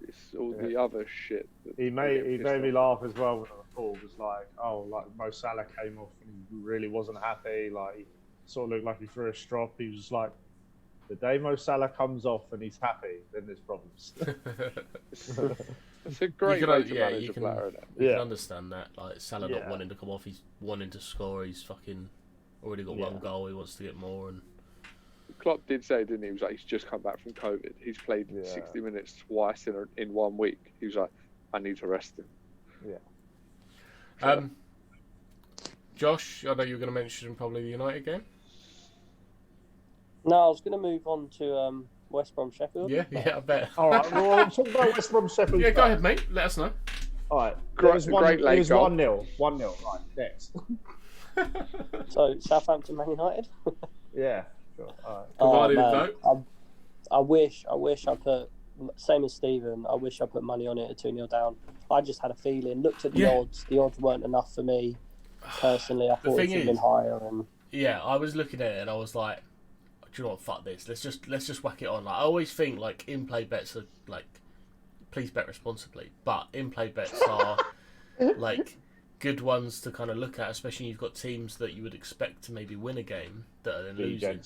It's all the other shit. He made me laugh as well when the report was like, "Oh, like Mo Salah came off and he really wasn't happy. Like he sort of looked like he threw a strop." He was just like, "The day Mo Salah comes off and he's happy, then there's problems." It's a great way to manage a player, isn't it? You can understand that. Like Salah not wanting to come off, he's wanting to score. He's fucking already got one goal. He wants to get more. And Klopp did say, didn't he? He was like, he's just come back from COVID. He's played 60 minutes twice in 1 week. He was like, I need to rest him. Yeah. Josh, I know you were going to mention probably the United game. No, I was going to move on to West Brom Sheffield. Yeah, I bet. All right, well, talk about West Brom Sheffield. Yeah, go ahead, mate. Let us know. All right, Great it was late goal. 1-0. 1-0. Right, next. So Southampton Man United. Yeah. Sure. All right. Provided man. no. I wish I put, same as Stephen, I wish I put money on it at 2-0 down. I just had a feeling, looked at the odds. The odds weren't enough for me personally. I thought it should have been higher. And yeah, I was looking at it and I was like, do you know what? Fuck this. Let's just whack it on. Like I always think like in-play bets are like, please bet responsibly. But in-play bets are like good ones to kind of look at, especially you've got teams that you would expect to maybe win a game that are then losing.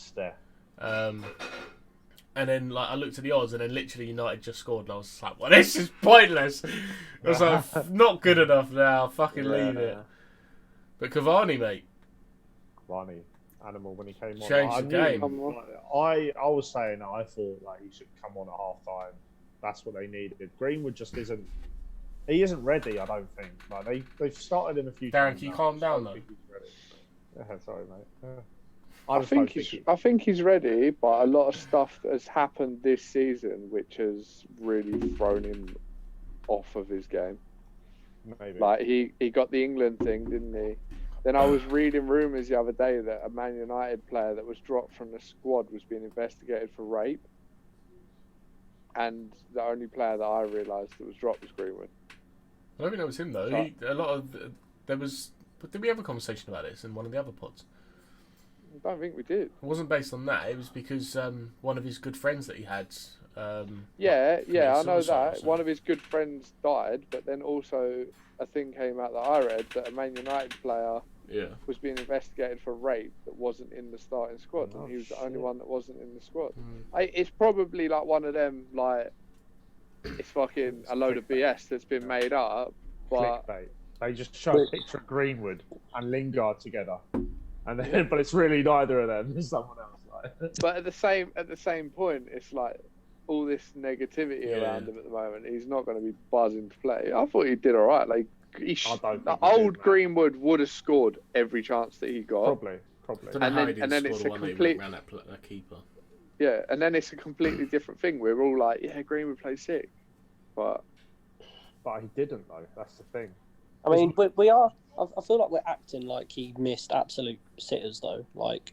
And then like I looked at the odds, and then literally United just scored, and I was like, "Well, this is pointless." I was like, "Not good enough now. Fucking leave it." But Cavani, mate, Cavani, animal when he came on. Changed the game. I was saying that I thought like he should come on at half time. That's what they needed. Greenwood just isn't. He isn't ready. I don't think. Like they've started him a few Darren, times. can you calm down though? Sorry, mate. I think he's ready, but a lot of stuff that has happened this season, which has really thrown him off of his game. Maybe. Like he got the England thing, didn't he? Then I was reading rumours the other day that a Man United player that was dropped from the squad was being investigated for rape, and the only player that I realised that was dropped was Greenwood. I don't think that was him though. Did we have a conversation about this in one of the other pods? I don't think we did. It wasn't based on that. It was because one of his good friends that he had. I know that. One of his good friends died, but then also a thing came out that I read that a Man United player was being investigated for rape that wasn't in the starting squad, and he was the only one that wasn't in the squad. It's probably like one of them, like it's fucking a load of BS that's been made up. But clickbait. They just show a picture of Greenwood and Lingard together. And then, but it's really neither of them. It's someone else. Like. But at the same point, it's like all this negativity around him at the moment. He's not going to be buzzing to play. I thought he did all right. Like think old Greenwood would have scored every chance that he got. Probably. And then it's a complete around that keeper. Yeah, and then it's a completely different thing. We're all like, yeah, Greenwood plays sick, but he didn't though. That's the thing. I mean, we are. I feel like we're acting like he missed absolute sitters though. Like,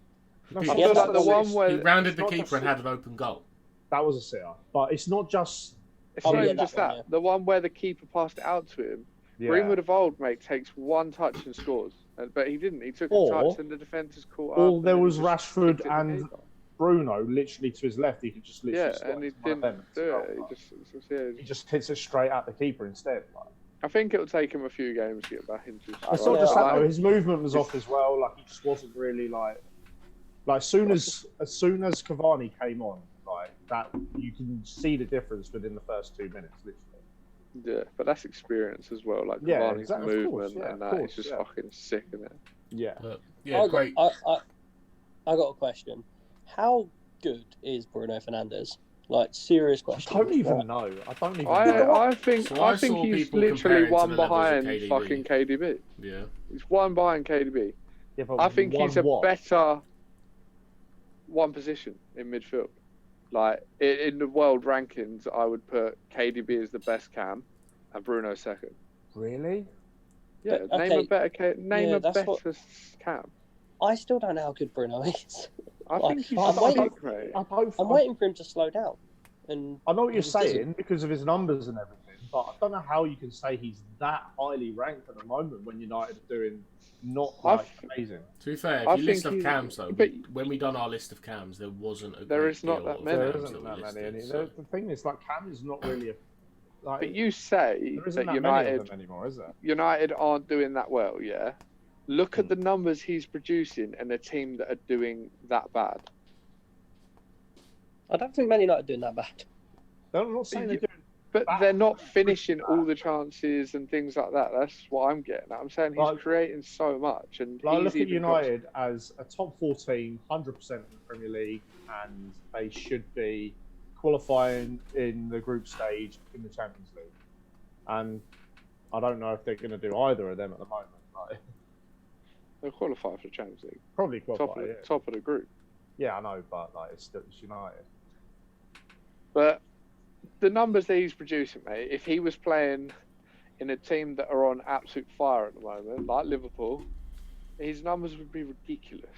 No, I feel like the one where He rounded the not keeper just- and had an open goal. that was a sitter, but it's not just. it's Oh, not yeah, even just that one, that. yeah. The one where the keeper passed it out to him. Yeah. Greenwood of old, mate, takes one touch and scores, but he didn't. He took a Or- touch and the defender's caught up. Or and there then he was just Rashford kicked it in the and keeper. Bruno literally to his left. He could just literally. Yeah, slot and he into one of didn't them do as well. it. He just hits it straight at the keeper instead. Like. I think it'll take him a few games to get back into his It's stride. not just that Like, though. His movement was off as well. Like he just wasn't really like as soon as Cavani came on, like that, you can see the difference within the first 2 minutes, literally. Yeah, but that's experience as well. Like Yeah, Cavani's exactly, of movement course, yeah, and of that course, is just yeah. fucking sick, isn't it? Yeah. But, yeah, great. I got a question. How good is Bruno Fernandes? Like, serious I question. don't even know. I don't even know. I think So I think saw he's people literally comparing to one the levels of behind KDB. fucking KDB. Yeah. He's one behind KDB. Yeah, but I think he's a what? better one position in midfield. Like in the world rankings, I would put KDB as the best cam and Bruno second. Really? Yeah, But, name okay, a better yeah, that's better cam. I still don't know how good Bruno is. I Like, think he's I'm sick, mate. I'm waiting for him to slow down. And I know what you're he doesn't. saying because of his numbers and everything, but I don't know how you can say he's that highly ranked at the moment when United are doing not like amazing. To be fair, I if you list think of he- cams though, but- when we done our list of cams, there wasn't a There great is not deal that of many. There cams isn't that that were many. listed, so- The thing is, like Cam is not really a. Like, But you say there isn't that that many of United them anymore, is there? United aren't doing that well, yeah? Look at the numbers he's producing and a team that are doing that bad. I don't think Man United are doing that bad. I'm not saying they're doing. But Bad. they're not finishing all the chances and things like that. That's what I'm getting at. I'm saying he's Like- creating so much. And Like, he's look at even got- United as a top 4 team, 100% in the Premier League, and they should be qualifying in the group stage in the Champions League. And I don't know if they're going to do either of them at the moment. Like, They'll qualify for the Champions League. probably Top qualify, of, yeah. top of the group. Yeah, I know, but like it's United. But the numbers that he's producing, mate, if he was playing in a team that are on absolute fire at the moment, like Liverpool, his numbers would be ridiculous.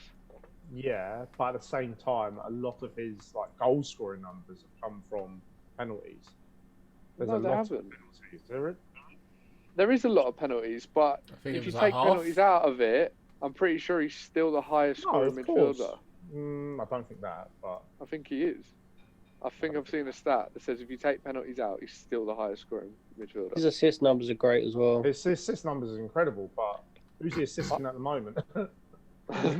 Yeah, but at the same time, a lot of his like goal scoring numbers have come from penalties. There's No, a they lot haven't. of penalties. There is a lot of penalties, but I think it if you was like take half. penalties out of it, I'm pretty sure he's still the highest No, scoring of course. midfielder. I don't think that, but I think he is. I think I've seen a stat that says if you take penalties out, he's still the highest scoring midfielder. His assist numbers are great as well. his assist numbers is incredible. But who's he assisting at the moment? None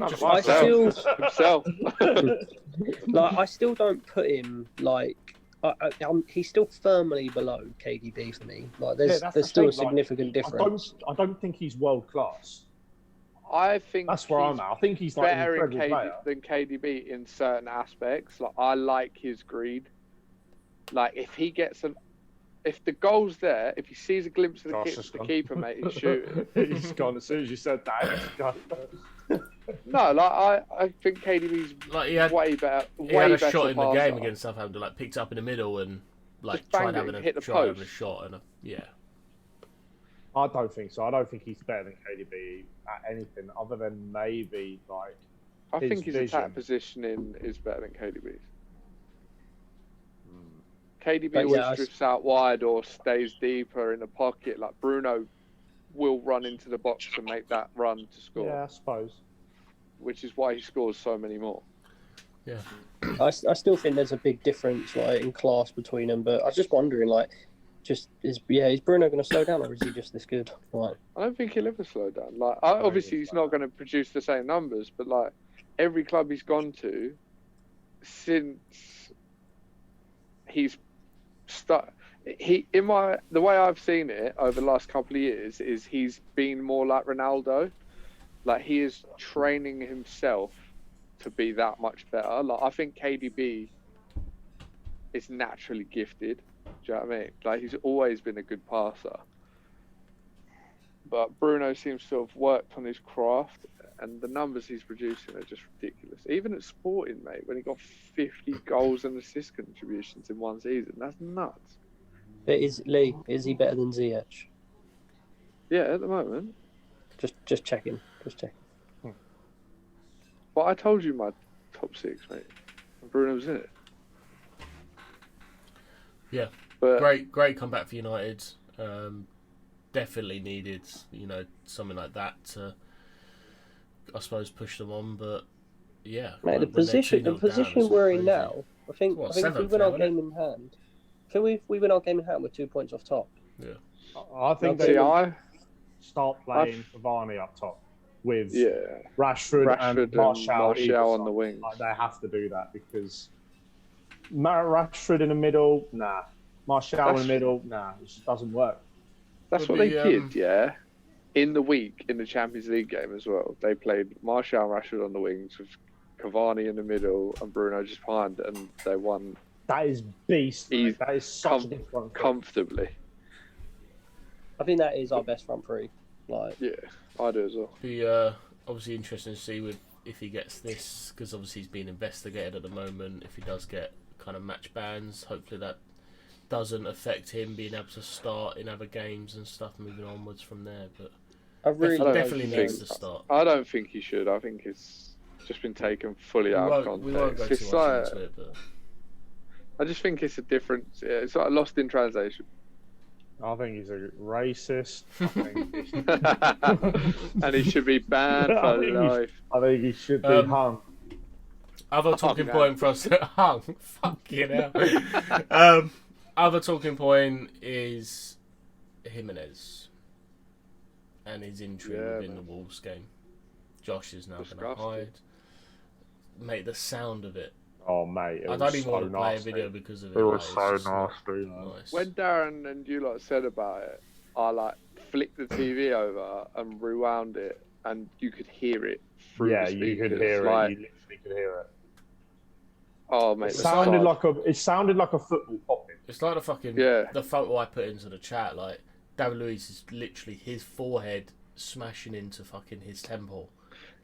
of I us still- are. Himself. Like, I still don't put him like. He's still firmly below KDB for me. Like, Yeah, there's that's there's the still thing, a significant difference. I don't think he's world class. I think That's where he's I'm at. I think he's like an better incredible than player. KDB in certain aspects. Like I like his greed. Like if he gets if the goal's there, if he sees a glimpse of Josh has the gone. keeper, mate, he's shooting. He's gone as soon as you said that. He's gone. No, like I think KDB's Like he had, way better. he Way had a better shot in the passer. game against Southampton, like picked up in the middle and like Just tried banged it having and a hit the try having a post. shot and yeah. I don't think so. I don't think he's better than KDB at anything other than maybe like. I his think his vision. attack positioning is better than KDB's. Hmm. KDB But always yeah, drifts out wide or stays deeper in the pocket. Like Bruno will run into the box and make that run to score, Yeah, I suppose. which is why he scores so many more. Yeah. I still think there's a big difference like in class between them. But I was just wondering, like, is Bruno going to slow down or is he just this good? Like, I don't think he'll ever slow down. Like, obviously, he's not going to produce the same numbers, but like every club he's gone to since he's the way I've seen it over the last couple of years is he's been more like Ronaldo. Like he is training himself to be that much better. Like I think KDB is naturally gifted. Do you know what I mean? Like he's always been a good passer. but Bruno seems to have worked on his craft, and the numbers he's producing are just ridiculous. Even at Sporting, mate, when he got 50 goals and assist contributions in one season, that's nuts. But is he better than Ziyech? Yeah, at the moment. Just checking. But I told you my top 6, mate. Bruno was in it. Yeah, but great comeback for United. Definitely needed, something like that to, I suppose, push them on. But yeah, mate, the position we're in now, I think if we win our game in hand, we win our game in hand with 2 points off top. Yeah, I think they start playing Cavani up top with Rashford and Martial on the wing. Like, they have to do that because Rashford in the middle, nah. Martial in the middle, nah. It just doesn't work. That's what they did, yeah. In the week, in the Champions League game as well, they played Martial and Rashford on the wings with Cavani in the middle and Bruno just behind, and they won. That is beast. That is such a good front three. Comfortably. I think that is our best front three. Yeah, I do as well. Be obviously interesting to see if he gets this, because obviously he's being investigated at the moment. If he does get kind of match bans, hopefully that doesn't affect him being able to start in other games and stuff moving onwards from there. But definitely needs to start. I don't think he should. I think it's just been taken fully out of context. We won't go too much into it, but I just think it's a difference. It's like lost in translation. I think he's a racist. And he should be banned for life. I think he should be hung. Other talking point for us hung. Fucking hell. Other talking point is Jimenez and his injury within the Wolves game. Josh is now going to hide. Mate, the sound of it. Oh, mate. I don't even want to play a video because of it. It was so nasty. Nice. When Darren and you said about it, I flicked the TV over and rewound it, and you could hear it through the speakers. You could hear it. You literally could hear it. Oh, mate. It sounded like a football popping. It's like the photo I put into the chat. Like David Luiz is literally his forehead smashing into fucking his temple.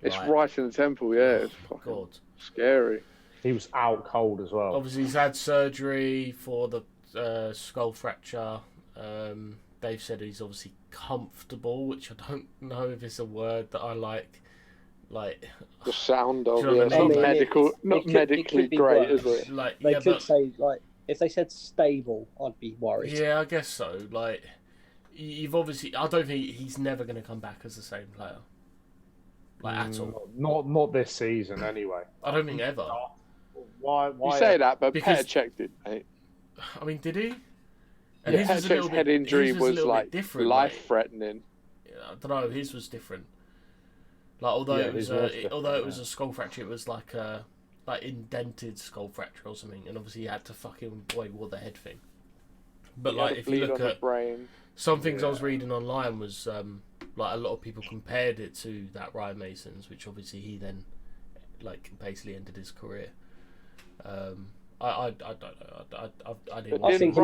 It's right in the temple. Yeah, it's fucking scary. He was out cold as well. Obviously, he's had surgery for the skull fracture. Dave said he's obviously comfortable, which I don't know if it's a word that I like. Like the sound of it, not medically great, is it? Like they could say if they said stable, I'd be worried. Yeah, I guess so. Like you've obviously, I don't think he's never going to come back as the same player. At all. Not this season, anyway. I don't think ever. Why? You say that, but Petr checked it, mate. I mean, did he? And Petr Cech's head injury was life-threatening. I don't know. His was different. Although it was a skull fracture, it was like indented skull fracture or something, and obviously he had to fucking wore the head thing. But if you look at some things I was reading online was a lot of people compared it to that Ryan Mason's, which obviously he then basically ended his career. I don't know. I think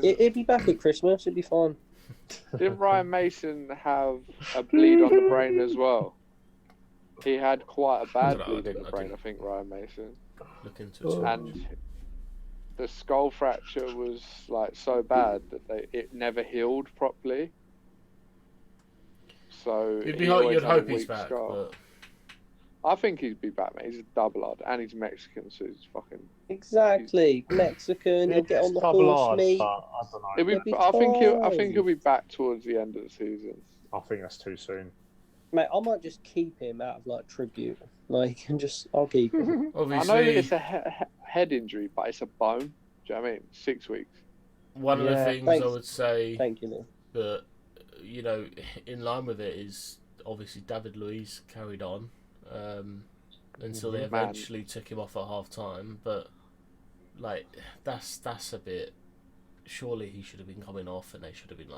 he'd be back at Christmas. It'd be fine. Didn't Ryan Mason have a bleed on the brain as well? He had quite a bad bleed on the brain, I think, Ryan Mason. Look into it. And the skull fracture was so bad that it never healed properly. So you'd hope he's back. But... I think he'd be back, mate. He's a double odd, and he's Mexican, so he's fucking... Exactly. Mexican, he'll get on the horse meat. I don't know. I think he'll be back towards the end of the season. I think that's too soon. Mate, I might just keep him out of tribute. I'll keep him. Obviously, I know that it's a head injury, but it's a bone. Do you know what I mean? 6 weeks. One of the things I would say Thank you, Lou. that, in line with it is obviously David Luiz carried on. Until they eventually took him off at half time, but that's a bit. Surely he should have been coming off, and they should have been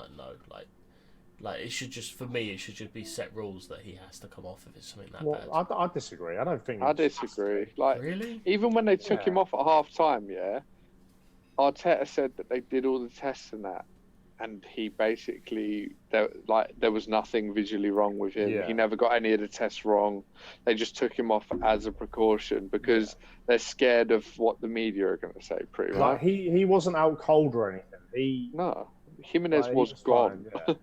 no, it should just it should just be set rules that he has to come off if it's something that bad. I disagree. I don't think. I disagree. Really? Even when they took him off at half time, Arteta said that they did all the tests and that, and he basically there was nothing visually wrong with him. Yeah. He never got any of the tests wrong. They just took him off as a precaution because they're scared of what the media are going to say. Pretty much. Like he wasn't out cold or anything. No, Jimenez he was gone. fine,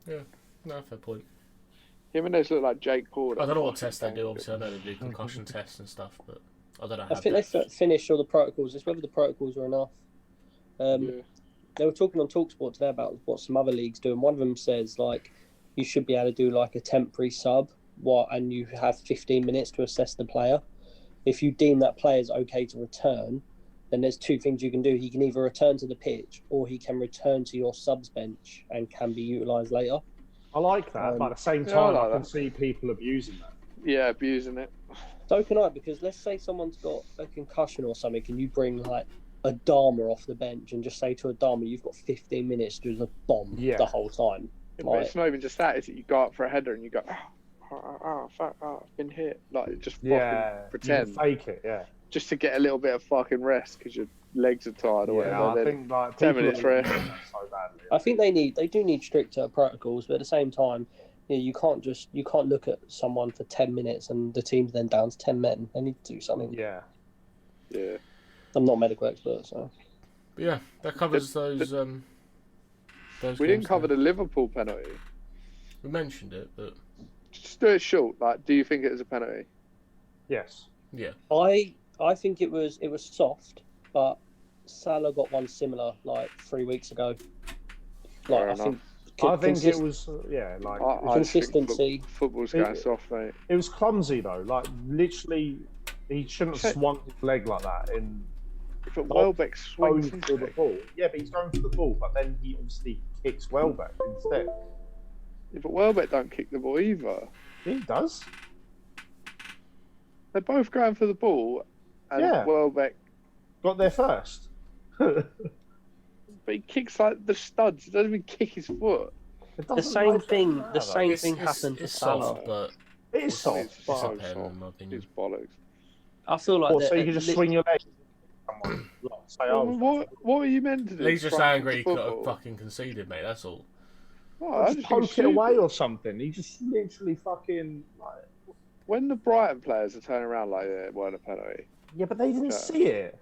Yeah, no, fair point. Jimenez looked like Jake Paul. I don't know what tests they do. Obviously, I know they do concussion tests and stuff, but I don't know how. I think they finished all the protocols. It's whether the protocols were enough. They were talking on TalkSport today about what some other leagues do, and one of them says like you should be able to do like a temporary sub, and you have 15 minutes to assess the player. If you deem that player is okay to return, then there's two things you can do. He can either return to the pitch, or he can return to your subs bench and can be utilised later. I like that, but at the same time, I can see people abusing that. Yeah, abusing it. So can I, because let's say someone's got a concussion or something, and you bring like Adama off the bench and just say to Adama, you've got 15 minutes to do the bomb the whole time. But it's not even just that, is that you go up for a header and you go, fuck, I've been hit. Like, just fucking pretend. You fake it, just to get a little bit of fucking rest because your legs are tired or whatever. I think like 10 minutes rest. So badly. I think they do need stricter protocols, but at the same time, you can't look at someone for 10 minutes and the team's then down to 10 men. They need to do something. Yeah. I'm not a medical expert, so. But yeah, that covers those. We didn't cover the Liverpool penalty. We mentioned it, but just do it short. Like, do you think it was a penalty? Yes. Yeah. I think it was soft, but Salah got one similar like 3 weeks ago. Like, I think it was like consistency. Football's going soft, mate. It was clumsy though. Like literally, he shouldn't have swung his leg like that. But Welbeck swings for the ball. Yeah, but he's going for the ball, but then he obviously kicks Welbeck instead. Yeah, but Welbeck don't kick the ball either. He does. They're both going for the ball, and Welbeck got there first. But he kicks like the studs. He doesn't even kick his foot. The same thing happened to Salah. Soft, but it is soft. It's bollocks. I feel like so you can just swing your leg. What were you meant to do? He's just angry he could have fucking conceded, mate. That's all. Just poke it away or something. He just literally fucking like. When the Brighton players are turning around like it weren't a penalty. Yeah, but they didn't see it.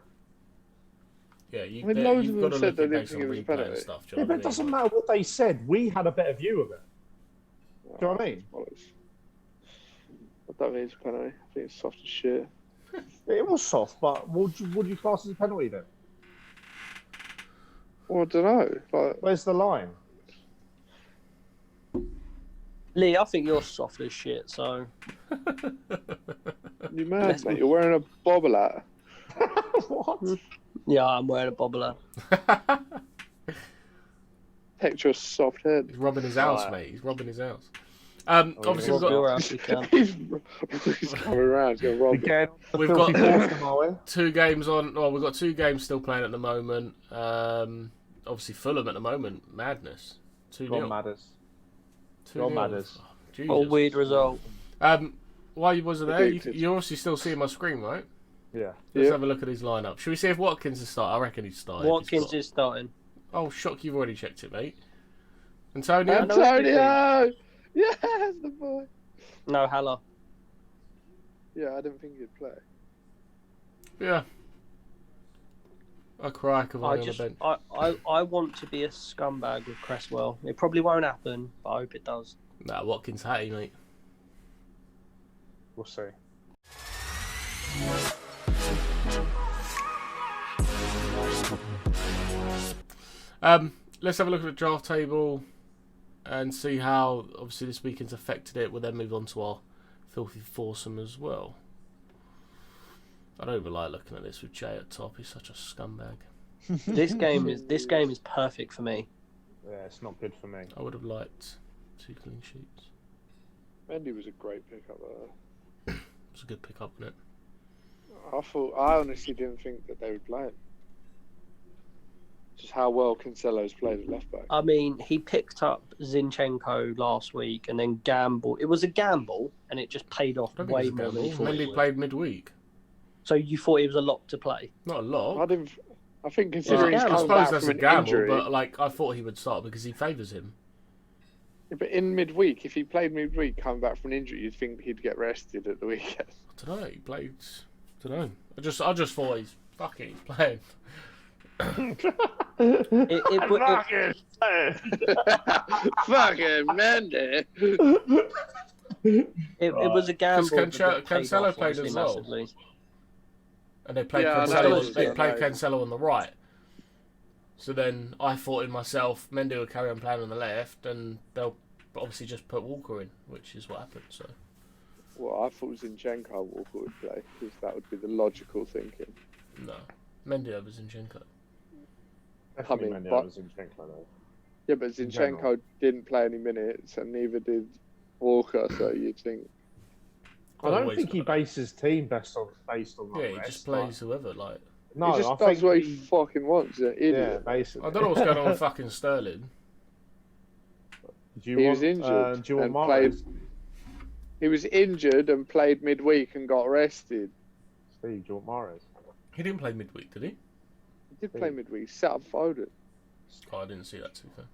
Yeah, you've loads of got to them said look they at didn't think it was a penalty. and stuff. Yeah, but it doesn't matter what they said. We had a better view of it. Do you know what I mean? I don't think it's a penalty. I think it's soft as shit. It was soft, but would you class as a penalty then? Well, I don't know. Like, where's the line? Lee, I think you're soft as shit, so... You mad, mate? You're wearing a bobble hat. What? Yeah, I'm wearing a bobble hat. Picture a soft head. He's robbing his house, mate. He's robbing his house. Obviously, we've got... He's coming around. He's going to rob again. We've got 2 games on... Well, we've got 2 games still playing at the moment. Obviously, Fulham at the moment. Madness. 2-0. Matters. 2-0. Matters. Weird result. While you wasn't there, you're obviously still seeing my screen, right? Yeah. Let's have a look at his lineup. Should we see if Watkins is starting? I reckon he's starting. Watkins is starting. Oh, shock! You've already checked it, mate. Antonio. Yes, the boy. No, Haller. Yeah, I didn't think he'd play. Yeah. I cry on the bench. I want to be a scumbag with Cresswell. It probably won't happen, but I hope it does. Nah, Watkins hatty, mate. We'll see. Let's have a look at the draft table and see how obviously this weekend's affected it. We'll then move on to our filthy foursome as well. I don't even like looking at this with Jay at top. He's such a scumbag. This game is perfect for me. Yeah, it's not good for me. I would have liked 2 clean sheets. Mendy was a great pickup there. It was a good pickup, wasn't it? I honestly didn't think that they would play him. Just how well Cancelo's played at left back. I mean, he picked up Zinchenko last week and then gambled. It was a gamble, and it just paid off way more than he thought. Mendy played midweek. So you thought it was a lot to play? Not a lot. I didn't I think considering he's I coming suppose back that's from a an gamble, injury, but like I thought he would start because he favours him. yeah, but in midweek, if he played midweek coming back from an injury, you'd think he'd get rested at the weekend. I don't know. He played. I don't know. I just thought he's playing. Fucking Mendy. It was a gamble. Cancelo played as well. Massively. And they played Yeah, Cancelo. They yeah, played right. Cancelo on the right. So then I thought in myself, Mendy will carry on playing on the left, and they'll obviously just put Walker in, which is what happened. So. Well, I thought Zinchenko Walker would play because that would be the logical thinking. No, Mendy over Zinchenko. Definitely Coming, Mendy but- over Zinchenko though. Yeah, but In general. Zinchenko didn't play any minutes, and neither did Walker. So you'd think, I don't Always think he got it. bases his team based on the Yeah, he rest, just plays whoever. Like Like, no, he just I does think what he fucking wants. He's an yeah, idiot. basically. I don't know what's going on with fucking Sterling. Do you He want, was injured do you want and Mahrez? He was injured and played midweek and got rested. Steve, do you want Mahrez? He didn't play midweek, did he? He did play midweek. He set up Foden Oh, I didn't see that too fair.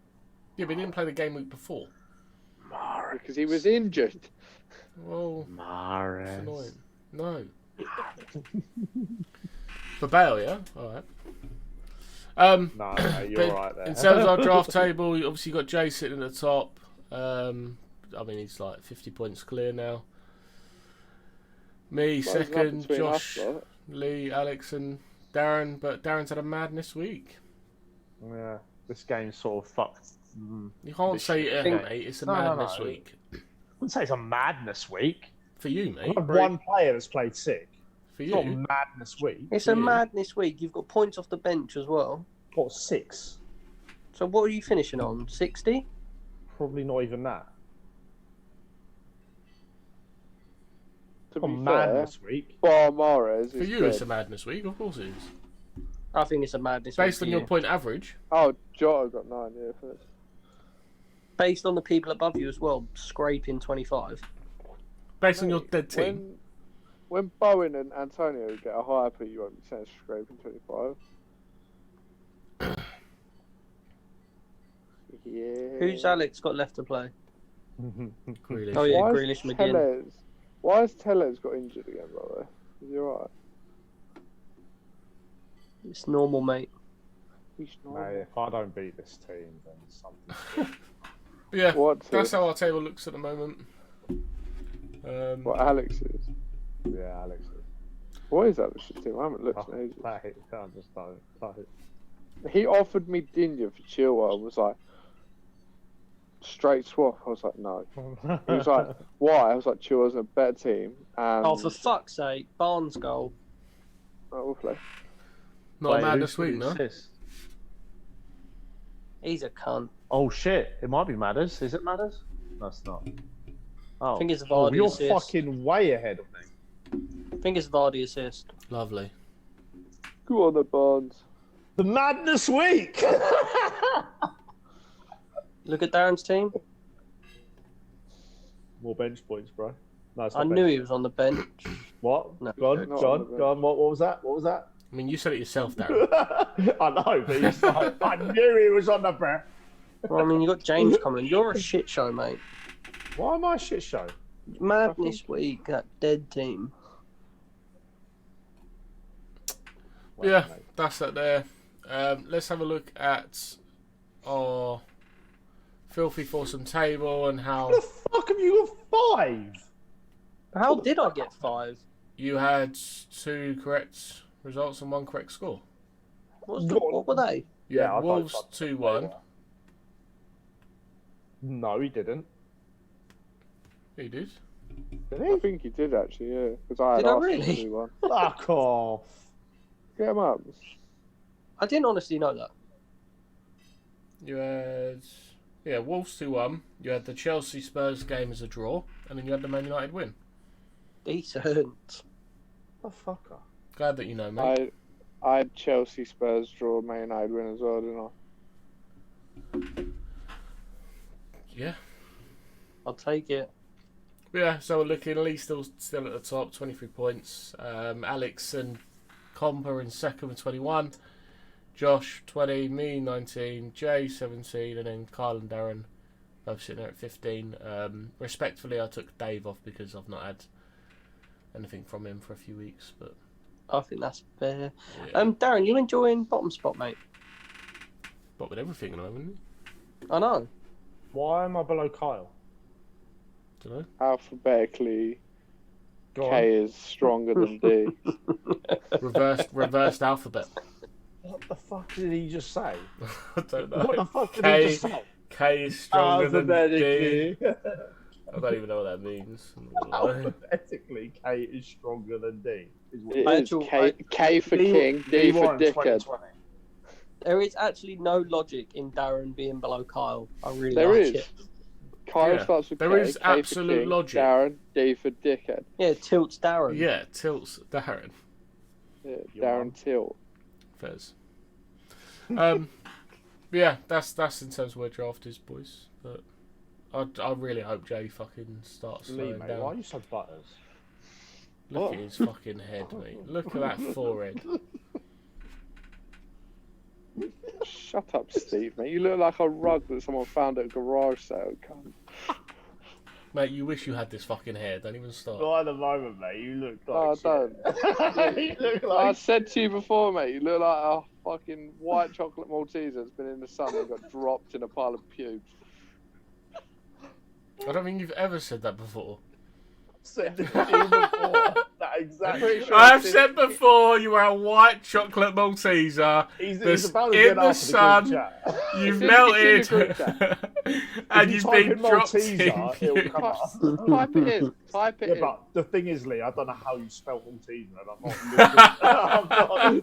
Yeah, but he didn't play the game week before. because he was injured. Well, it's Mahrez. annoying. No. For Bale, yeah? Alright. No, mate, you're But right there. in terms of our draft table, you obviously got Jay sitting at the top. I mean, he's like 50 points clear now. Me, Well, it's not second, between us, Josh, lot. Lee, Alex, and Darren. But Darren's had a madness week. Yeah, this game's sort of fucked. You can't This say shit. it, mate. It's a No, no, madness no. week. I wouldn't say it's a madness week. For you, mate. One player that's played sick. For It's not you. madness week. It's Yeah. a madness week. You've got points off the bench as well. What, 6? So what are you finishing on? 60? Probably not even that. To be On fair, madness week. Bar Mahrez For is you, good. it's a madness week. Of course it is. I think it's a madness Based week on for your you. point average. Oh, Jota got 9, yeah. First. Based on the people above you as well, scraping 25. Based on your Mate, dead team. When Bowen and Antonio get a higher put, you won't be saying scraping 25. Yeah. Who's Alex got left to play? Grealish. Oh yeah, Why Grealish, is McGinn. Why has Tellez got injured again, by the way? Is he alright? It's normal, mate. He's not. Mate, if I don't beat this team, then something. Yeah, What's that's it? how our table looks at the moment. What Alex is? Yeah, Alex. What is Alex's team? I haven't looked Oh, in ages. mate, I just don't. He offered me Dinya for Chilwell and was like, straight swap. I was like, no. He was like, why? I was like, Chilwell's a better team. And Oh, for fuck's sake, Barnes goal. Oh, we'll play. Not a madness week, no? He's a cunt. Oh shit! It might be Matters. Is it Matters? No, it's not. Oh, I think it's a oh, Vardy you're assist. fucking way ahead of me. I think it's Vardy assist. Lovely. Go on the Barnes. The madness week. Look at Darren's team. More bench points, bro. No, it's I not knew bench. he was on the bench. What? No. Go on, Not go on on, the go on. What was that? What was that? I mean, you said it yourself, Darren. I know, but he's like, I knew he was on the bench. Well, I mean, you got James coming. You're a shit show, mate. Why am I a shit show? Madness week, that dead team. Well, Yeah, mate. that's that there. Let's have a look at our filthy foursome table and how How the fuck have you got 5? How did I get 5? you had 2 correct results and 1 correct score. What were they? You Yeah, I had thought Wolves fuck 2-1. No, he didn't. You did. Did I he? think he did actually, yeah. Because I had Did I Arsenal really? 2-1. Fuck off. Get him up. I didn't honestly know that. You had Wolves 2-1. You had the Chelsea Spurs game as a draw, and then you had the Man United win. Decent. The fucker. Glad that you know, mate. I had Chelsea Spurs draw, Man United win as well, didn't I? Yeah. I'll take it. Yeah, so we're looking Lee still at the top, 23 points. Alex and Comp are in second with 21. Josh 20, me 19, Jay 17, and then Kyle and Darren both sitting there at 15. Respectfully, I took Dave off because I've not had anything from him for a few weeks. But I think that's fair. yeah. Darren, you enjoying bottom spot, mate? But with everything at the moment, I know. Why am I below Kyle? don't know. Alphabetically, Go K is stronger than D. Reversed alphabet. What the fuck did he just say? I don't know. What the fuck did he just say? K is stronger than D. Alphabetically. I don't even know what that means. Alphabetically, K is stronger than D. It I is actually- K for king, D for dickhead. There is actually no logic in Darren being below Kyle. I really There like is. it. Kyle Yeah. starts with There K, is K for absolute king, logic. Darren, D for dickhead. Yeah, it tilts Darren. Yeah, tilts Darren. Yeah, Your Darren mum. tilt. Fairs. Yeah, that's in terms of where draft is, boys. But I really hope Jay fucking starts Lee, slowing mate, down. why are you so butters? Look What? at his fucking head, mate. Look at that forehead. Shut up, Steve, mate. You look like a rug that someone found at a garage sale. Cunt. Mate, you wish you had this fucking hair. Don't even start. Not at the moment, mate. You look No, I like don't. you look I like said to you before, mate, you look like a fucking white chocolate Malteser that's been in the sun and got dropped in a pile of pubes. I don't think you've ever said that before. said to you before. That exactly. pretty sure I've said before you are a white chocolate Malteser. He's that's about to in get the up sun. in the group chat. You've It's in melted, the group chat. and If you've you been type in dropped Malteser, it'll in. come up. Type it in. Type it Yeah, in. but the thing is, Lee, I don't know how you spell Malteser, and I'm not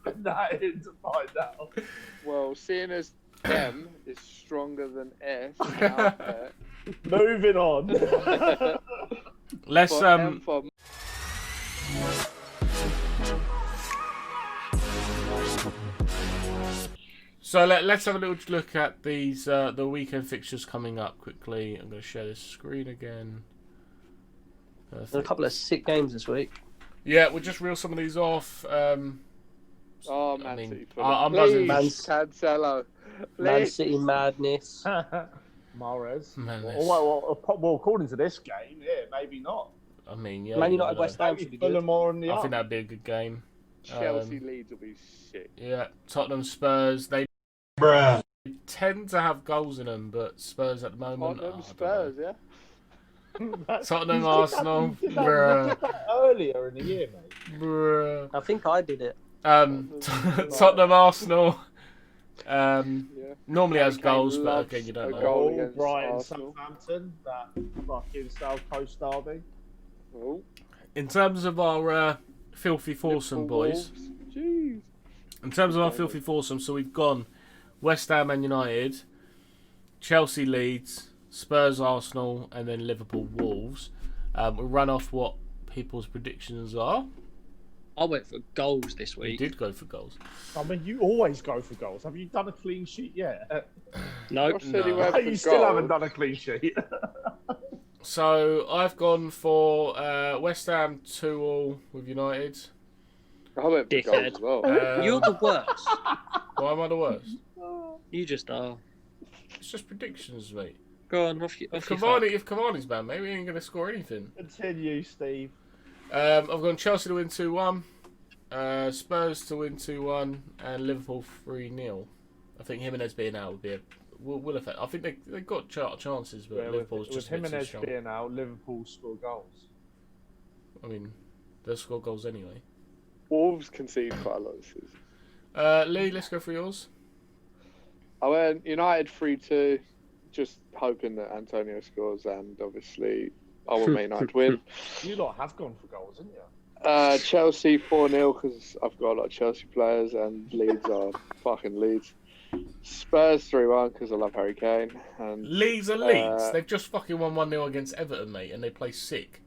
typing that in to find out. Well, seeing as M is stronger than S in the alphabet, Moving on. Let's for M for So let's have a little look at these the weekend fixtures coming up quickly. I'm going to share this screen again. There's a couple of sick games this week. Yeah, we'll just reel some of these off. Man I mean, City. I'm Please, buzzing. Cancelo. Man Please. City madness. Mahrez. Man, Well, according to this game, yeah, maybe not. I mean, yeah. Man you United know. West Ham should be Fulham good. more on the I up. think that'd be a good game. Chelsea Leeds will be sick. Yeah, Tottenham Spurs. They tend to have goals in them, but Spurs at the moment. Tottenham I don't Spurs, yeah. know. Tottenham Arsenal. Bruh. Earlier in the year, mate. Bruh. I think I did it. Tottenham Arsenal. Yeah. Normally has Kane goals, but loves again, you don't a know. goal Oh, against Brighton, Arsenal. Southampton, that fucking South Coast derby. Oh, In terms of our filthy foursome, boys. Wolves. Jeez. In terms of our filthy foursome, so we've gone West Ham and United, Chelsea Leeds, Spurs Arsenal, and then Liverpool Wolves. We'll run off what people's predictions are. I went for goals this We week. did go for goals. I mean, you always go for goals. Have you done a clean sheet yet? No. Josh said he No. went for You still goals. haven't done a clean sheet. So I've gone for West Ham 2-2 with United. I went for Dickhead. goals as well. You're the worst. Why am I the worst? You just are. It's just predictions, mate. Go on, off you. If Off your Cavani's bad, mate, we ain't going to score anything. Continue, Steve. I've gone Chelsea to win 2-1, Spurs to win 2-1, and Liverpool 3-0. I think Jimenez being out would be will affect. I think they've got chances, but Yeah, Liverpool's with just a bit too Jimenez strong. being out, Liverpool score goals. I mean, they'll score goals anyway. Wolves concede quite a lot this season. Lee, let's go for yours. I went United 3-2, just hoping that Antonio scores, and obviously I want Man United to win. You lot have gone for goals, haven't you? Chelsea 4-0 because I've got a lot of Chelsea players, and Leeds are fucking Leeds. Spurs 3-1 because I love Harry Kane. And Leeds are Leeds. They've just fucking won 1-0 against Everton, mate, and they play sick.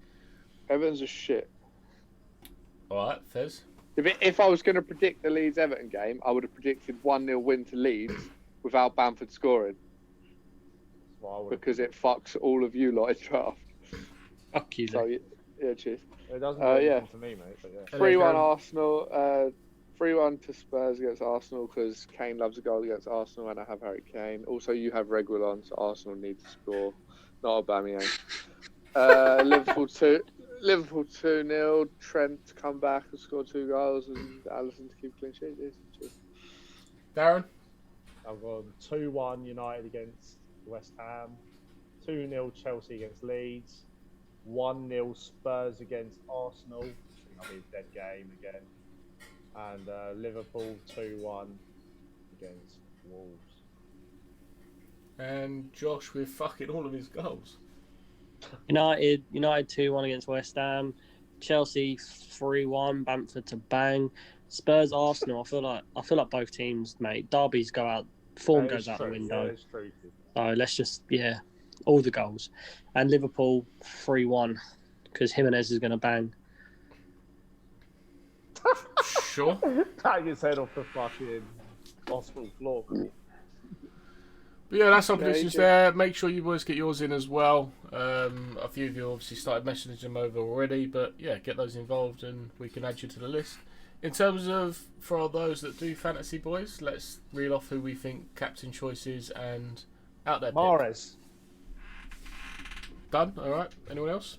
Everton's a shit. Alright, Fez. If I was going to predict the Leeds-Everton game, I would have predicted 1-0 win to Leeds without Bamford scoring, Well, I would- because it fucks all of you lot in draft. Fuck you, So, Lee. yeah, cheers. It doesn't yeah. yeah. for me, mate. But yeah. 3-1 Arsenal, 3-1 to Spurs against Arsenal because Kane loves a goal against Arsenal and I have Harry Kane. Also, you have Reguilon, so Arsenal need to score, not Aubameyang. Liverpool 2-0. Trent to come back and score 2 goals and Alisson to keep clean sheet. Darren? I've gone 2-1 United against West Ham, 2-0 Chelsea against Leeds, 1-0 Spurs against Arsenal. I think that'll be a dead game again. And Liverpool 2-1 against Wolves. And Josh with fucking all of his goals. United 2-1 against West Ham, Chelsea 3-1, Bamford to bang, Spurs Arsenal. I feel like both teams, mate. Derbies go out, form goes out the window. Yeah, it's true. So let's just all the goals, and Liverpool 3-1 because Jimenez is going to bang. Sure. Bang his head off the fucking hospital floor. But yeah, that's our predictions there. Make sure you boys get yours in as well. A few of you obviously started messaging them over already, but yeah, get those involved and we can add you to the list. In terms of, for those that do fantasy, boys, let's reel off who we think captain choices and out there. Mahrez. Done? Alright. Anyone else?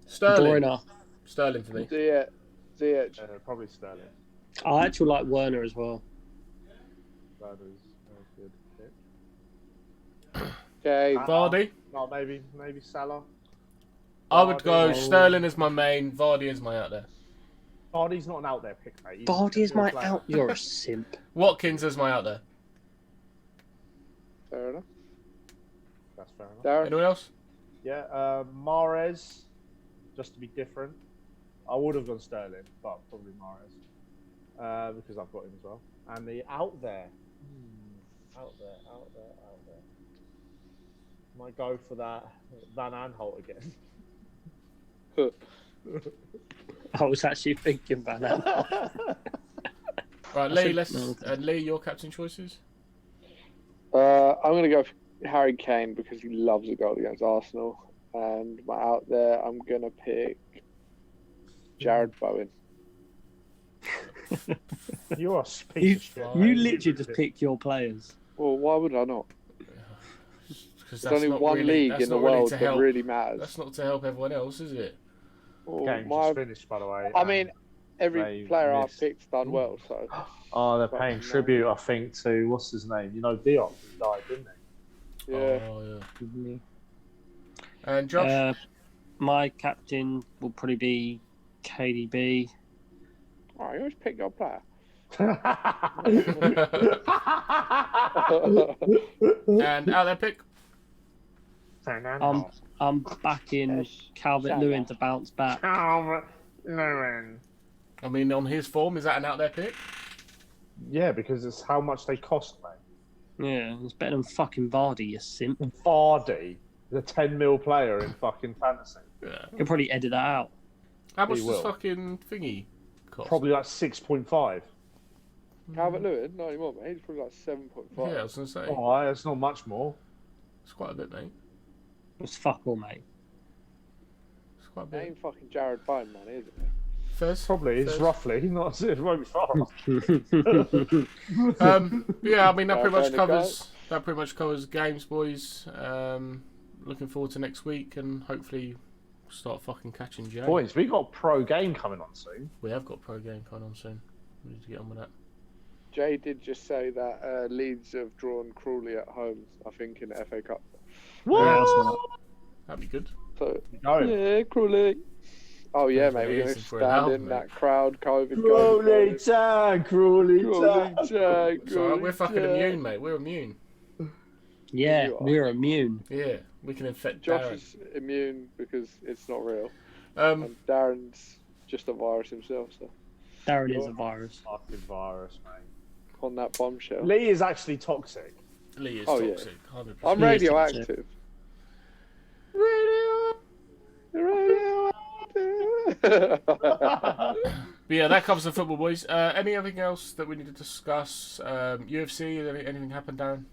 Sterling. Bruyne. Sterling for me. Ziyech. Probably Sterling. I actually like Werner as well. That is good. Okay. Vardy. No, maybe Salah. I would go Vardy. Sterling as my main, Vardy as my out there. Vardy's not an out there pick, mate. He's Vardy is a my player. out. You're a simp. Watkins as my out there. Fair enough. That's fair enough. Darren. Anyone else? Yeah, Mahrez, just to be different. I would have gone Sterling, but probably Mahrez. Because I've got him as well. And the out there. Out there. Might go for that Van Aanholt again. I was actually thinking about that. Right, Lee, Lee, your captain choices? I'm going to go for Harry Kane because he loves a goal against Arsenal. And my out there, I'm going to pick Jared Bowen. You are speaking. You literally just picked your players. Well, why would I not? Because There's only one league in the world that really matters. That's not to help everyone else, is it? Well, Game just finished, by the way. I mean, every they player I've missed. picked done well, so... Oh, they're paying tribute, I think, to what's his name? You know, Diop died, didn't he? Yeah. Oh, yeah. And Josh? My captain will probably be KDB. Oh, you always pick your player. And out there pick? I'm backing Calvert-Lewin to bounce back. Calvert-Lewin. I mean, on his form, is that an out there pick? Yeah, because it's how much they cost, mate. Yeah, it's better than fucking Vardy, you simp. Vardy, the 10 mil player in fucking fantasy. Yeah. You'll probably edit that out. How much He does will. fucking thingy cost? Probably like 6.5. Calvert-Lewin? Not anymore, mate. He's probably like 7.5. Yeah, I was going to say. Oh, it's not much more. It's quite a bit, mate. It's fuck all, mate. It's quite a It bit. ain't fucking Jared Bowen money, is it? First? Probably, it's roughly. Not, it won't be far off. Yeah, I mean, that pretty much Fair covers games, boys. Looking forward to next week and hopefully start fucking catching Jay. Boys, we got pro game coming on soon. We have got pro game coming on soon. We need to get on with that. Jay did just say that Leeds have drawn cruelly at home, I think, in the FA Cup. What? Yeah, that's right. That'd be good. So, Going. yeah, cruelly. Oh, yeah, That's mate, we're going to amazing for an stand album, in mate. that crowd, COVID. Cruelly tag, cruelly Cruelly tag. tag, It's alright, we're fucking tag. immune, mate. We're immune. Yeah, You are. we're immune. Yeah, we can infect Josh Darren. is immune because it's not real. Um, And Darren's just a virus himself, so Darren is a virus. Fucking virus, mate. on that bombshell. Lee is actually toxic. Lee is Oh, yeah. toxic, 100%. I'm He is radioactive. Radioactive. But yeah, that covers the football, boys. Anything else that we need to discuss? UFC, anything happened, Darren?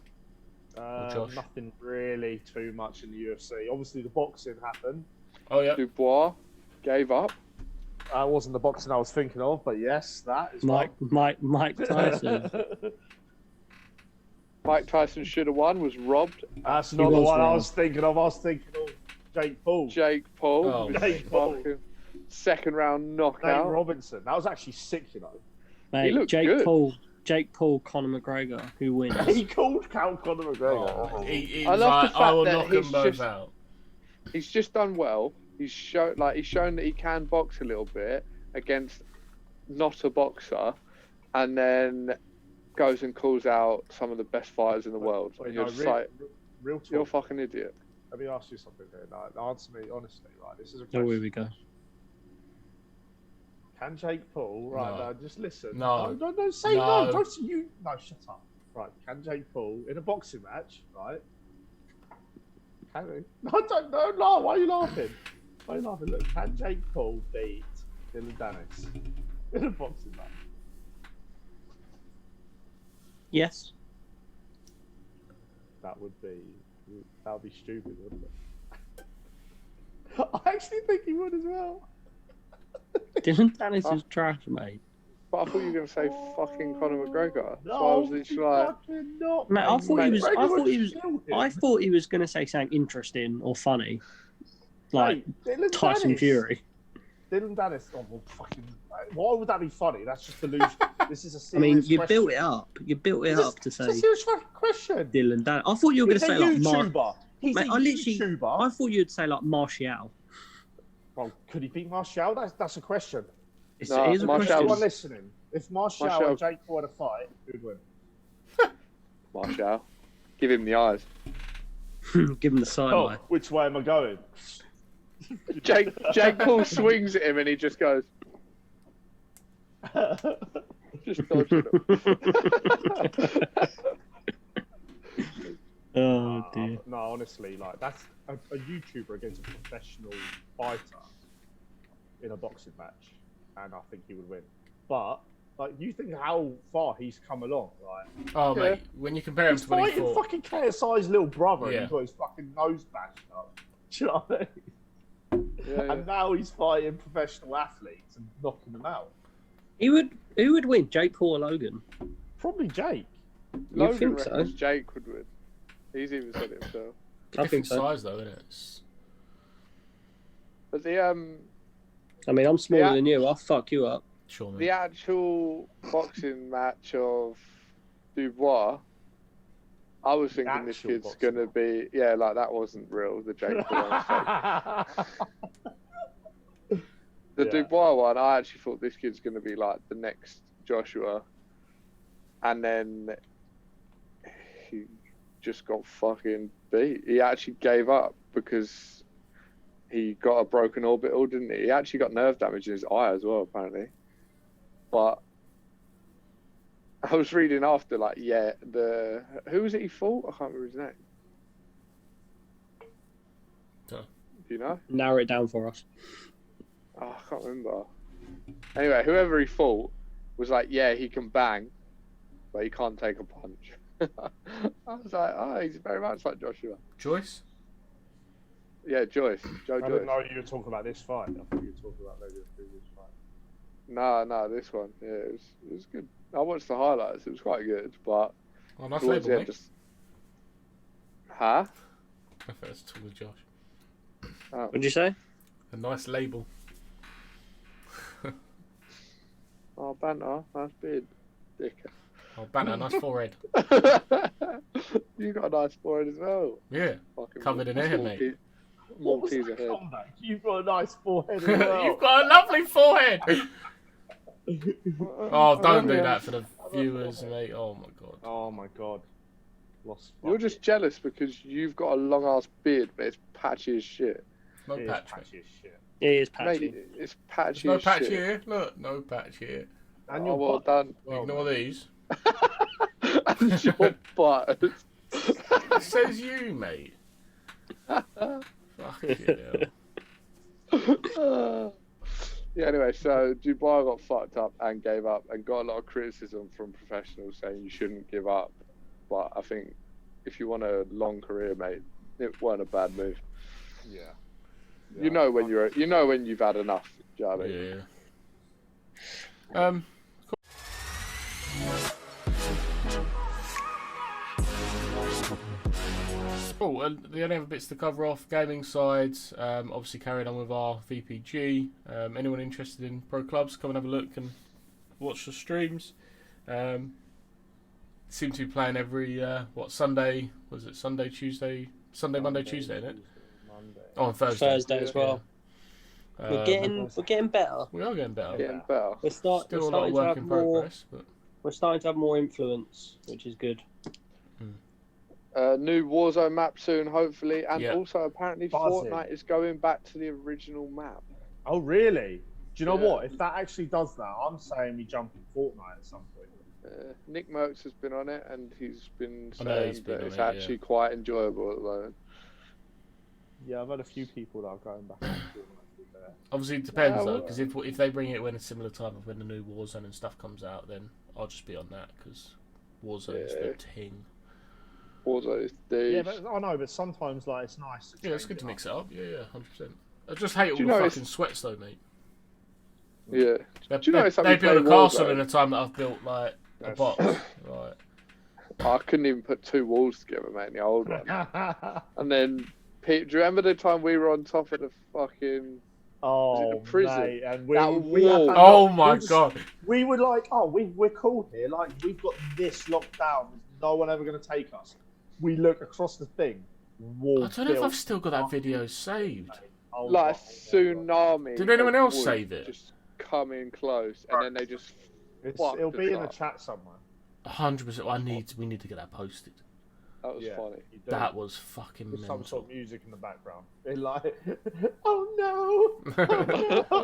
Josh? Nothing really too much in the UFC. Obviously, the boxing happened. Oh, yeah. Dubois gave up. That wasn't the boxing I was thinking of, but yes, that is Mike Tyson. Mike Tyson should have won, was robbed. That's not the was one I wrong. was thinking of. I was thinking of Jake Paul. Jake Paul. Oh, with Jake Paul. fucking second round Nate knockout. Robinson. That was actually sick, you know. Mate, looked Jake good. Paul, Conor McGregor, who wins? He called Conor McGregor. Oh, he I was love like, the I fact will that knock them he's both just- out. He's just done well. He's shown that he can box a little bit against not a boxer, and then goes and calls out some of the best fighters in the world. Wait, And no, you're just like, real talk. you're a fucking idiot. Let me ask you something here. Now, answer me honestly. Right, this is a Oh, question. here we go. Can Jake Paul? Right, No. no, just listen. No. No, say No. no. Don't you? No, shut up. Right, can Jake Paul in a boxing match? Right. Can he? No, don't laugh. Why are you laughing? Why are you laughing? Look, can Jake Paul beat Dylan Dennis in a boxing match? Yes. That would be stupid, wouldn't it? I actually think he would as well. Dylan Dennis is trash, mate. But I thought you were going to say fucking Conor McGregor. So I No, was literally like, fucking not. Mate, I thought he was. McGregor I thought would he was. kill him. I thought he was going to say something interesting or funny, like Mate, Dylan Tyson Dennis. Fury. Dylan Dennis. Oh, well, fucking. Why would that be funny? That's just delusion. This is a serious I mean, you question. built it up. You built it up to It's a say serious fucking question. Dylan Dennis. I thought you were going He's to a say like YouTuber. He's Mate, a I literally. YouTuber. I thought you'd say like Martial. Well, could he beat Martial? That's a question. It's, No, it is a Martial question. Anyone listening? If Martial and Jake Paul had a fight, who'd win? Marshall, give him the eyes. Give him the side Oh, eye. which way am I going? Jake Paul swings at him and he just goes, just dodging him. Oh dear. No, honestly, like that's a YouTuber against a professional fighter in a boxing match, and I think he would win. But like, you think how far he's come along, right? Oh, Yeah. mate, when you compare him He's to when he fighting fought... fucking KSI's little brother, and Yeah. he's got his fucking nose bashed up. Do you know what I mean? Yeah, And now he's fighting professional athletes and knocking them out. Who would win, Jake Paul or Logan? Probably Jake. Logan think so? reckons Jake would win. He's even said it himself. I think Different so. size, though, isn't it? But the I mean, I'm smaller Yeah. than you. I'll fuck you up. Sure, mate. the actual boxing match of Dubois, I was thinking this actual kid's boxing gonna be like that wasn't real. The Jake Paul one. The Yeah. Dubois one, I actually thought this kid's gonna be like the next Joshua, and then he just got fucking beat. He actually gave up because he got a broken orbital, didn't he? He actually got nerve damage in his eye as well, apparently. But I was reading after, like, who was it he fought? I can't remember his name. Huh. Do you know? Narrow it down for us. Oh, I can't remember. Anyway, whoever he fought was like, yeah, he can bang, but he can't take a punch. I was like, oh, he's very much like Joshua. Joyce? Yeah, Joe I Joyce. didn't know you were talking about this fight. I thought you were talking about maybe a previous fight. No, this one. Yeah, it was good. I watched the highlights. It was quite good, but Oh, nice towards label, the mate. end, just huh? I thought that's tall with Josh. What'd you say? A nice label. Oh, banter, nice beard, dicker. Oh, banner, nice forehead. You got a nice forehead as well. Yeah. Fucking Covered in hair, mate. What was Maltese that ahead. comeback? You've got a nice forehead as well. You've got a lovely forehead. Oh, don't do that for the viewers, mate. Oh my god. Oh my god. Lost. You're just jealous because you've got a long ass beard, but it's patchy as shit. No It is patch, mate. patchy as shit. It is patchy. Mate, it's patchy No as patch shit. here. Look, no patch here. And Oh, your well butt. done. Ignore these. And your butt. It says you, mate. Fucking hell. Yeah, anyway, so Dubois got fucked up and gave up and got a lot of criticism from professionals saying you shouldn't give up. But I think if you want a long career, mate, it weren't a bad move. Yeah. You know when you've had enough. Do you know what I mean? Yeah. Cool. And the only other bits to cover off, gaming sides, obviously carried on with our VPG. Anyone interested in pro clubs, come and have a look and watch the streams. Seem to be playing every Sunday? Was it Sunday, Tuesday, Monday, Tuesday, isn't it? Monday. Oh, on Thursday. Thursday as well. We're getting better. We are getting better. Getting better. Still a lot of work in progress, but we're starting to have more influence, which is good. New Warzone map soon, hopefully, and Yeah. also apparently Buzzing. Fortnite is going back to the original map. Oh, really? Do you know Yeah. what? If that actually does that, I'm saying we jump in Fortnite at some point. Nick Merckx has been on it, and he's been I know saying he's been that on it's it, yeah. actually quite enjoyable at the moment. Yeah, I've had a few people that are going back and Fortnite, to be fair. obviously it depends Yeah, though, well- because if they bring it when a similar time of when the new Warzone and stuff comes out, then I'll just be on that because Warzone is the Yeah. ting. Warzone is the Yeah, but I know, but sometimes like it's nice. To Yeah, it's change good to it mix up. it up. Yeah, 100%. I just hate all Do you the know fucking sweats though, mate. yeah. They, Do you know something they build a played castle Warzone? in a time that I've built like a Yes. box. Right. I couldn't even put two walls together, mate, in the old one. And then, Pete, do you remember the time we were on top of the fucking... Oh, a prison? mate, and That we had wall. that Oh lock- my we just- god. We were like, oh, we're cool here. Like, we've got this locked down. There's no one ever going to take us. We look across the thing. Wall I don't know if built. I've still got that video saved. Oh, Like a my God. tsunami. Did anyone of else wood save it? Just come in close, and then they just... fuck It'll the be in the car. chat somewhere. 100%. We need to get that posted. That was Yeah, funny. you do. That was fucking With some mental. sort of music in the background. They're like, oh no, oh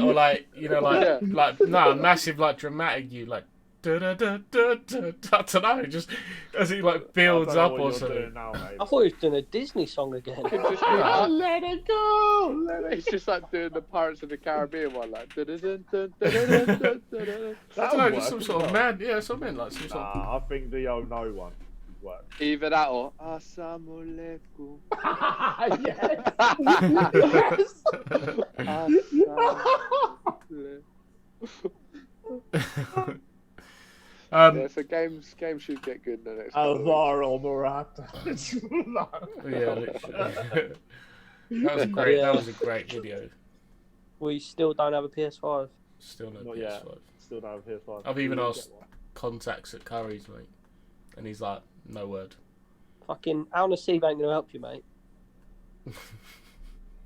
no. or like you know, Yeah. no, massive like dramatic you like da da da da da. I don't know, just as it like builds I don't know up what or you're something. doing now, mate. I thought he was doing a Disney song again. Could just be like, let it go, let it... It's just like doing the Pirates of the Caribbean one, like... dun-dun-dun, dun-dun-dun, dun-dun-dun. I don't know, just some sort of mad. Yeah, that's what I meant. Like some sort of. Nah, I think the oh no one would work. Either that or... Assalamu alaikum. yes. Assalamu alaikum. Um, Yeah, so games should get good in the next couple of weeks. Alvaro Morata. yeah, literally. That was great. That was a great video. We still don't have a PS5. Still no Not PS5. yet. Still don't have PS5. I've even We'll asked get one. contacts at Curry's, mate, and he's like, no word. Fucking Al Nassib ain't going to help you, mate.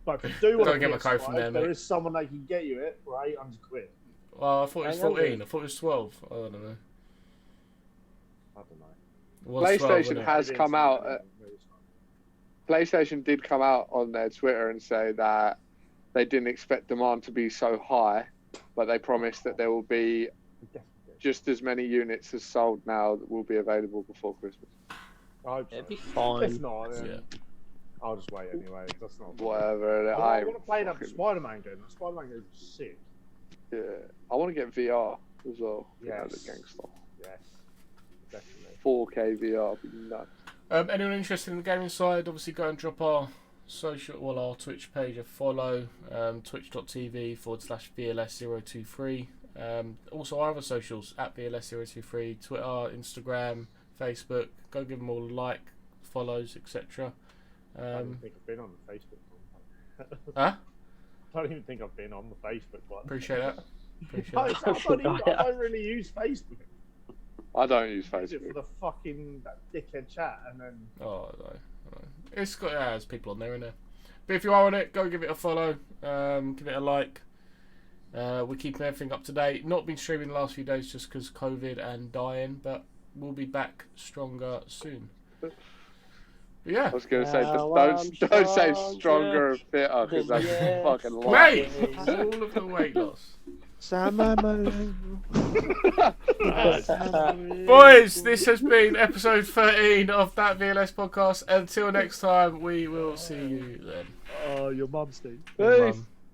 But if you do want Don't a get my code from PS5, there, there mate. is someone that can get you it for 800 quid. Well, I thought it was Hang on, 14. I thought it was 12. I don't know. I don't know. It was 12, PlayStation wasn't it? has Maybe come it's out... not. PlayStation did come out on their Twitter and say that they didn't expect demand to be so high, but they promised that there will be just as many units as sold now that will be available before Christmas. I hope It'd so. be fine. If not, then Yeah. I'll just wait anyway. That's not. Whatever. I want to play that fucking- Spider-Man game. That Spider-Man game is sick. Yeah, I want to get VR as well. Yes. The gangster. Yes, definitely. 4K VR would be nuts. Anyone interested in the gaming side, obviously go and drop our our Twitch page a follow, twitch.tv/VLS023. Also our other socials at VLS023, Twitter, Instagram, Facebook. Go give them all a like, follows, etc. I don't even think I've been on the Facebook one. Huh? I don't even think I've been on the Facebook one. Appreciate that. Appreciate I that. don't really use Facebook. I don't use I use it for Facebook. the fucking that dickhead chat, and then Oh, I know. It's got there's people on there, isn't there? But if you are on it, go give it a follow, give it a like. We're keeping everything up to date. Not been streaming the last few days just because COVID and dying, but we'll be back stronger soon. But yeah, I was going to say, Now don't I'm say stronger stronger and fitter because that's Yes. fucking mate, lying. it's all of the weight loss. Boys, this has been episode 13 of That VLS podcast. Until next time, we will see you then. oh, your mum, Steve. Peace. Mum.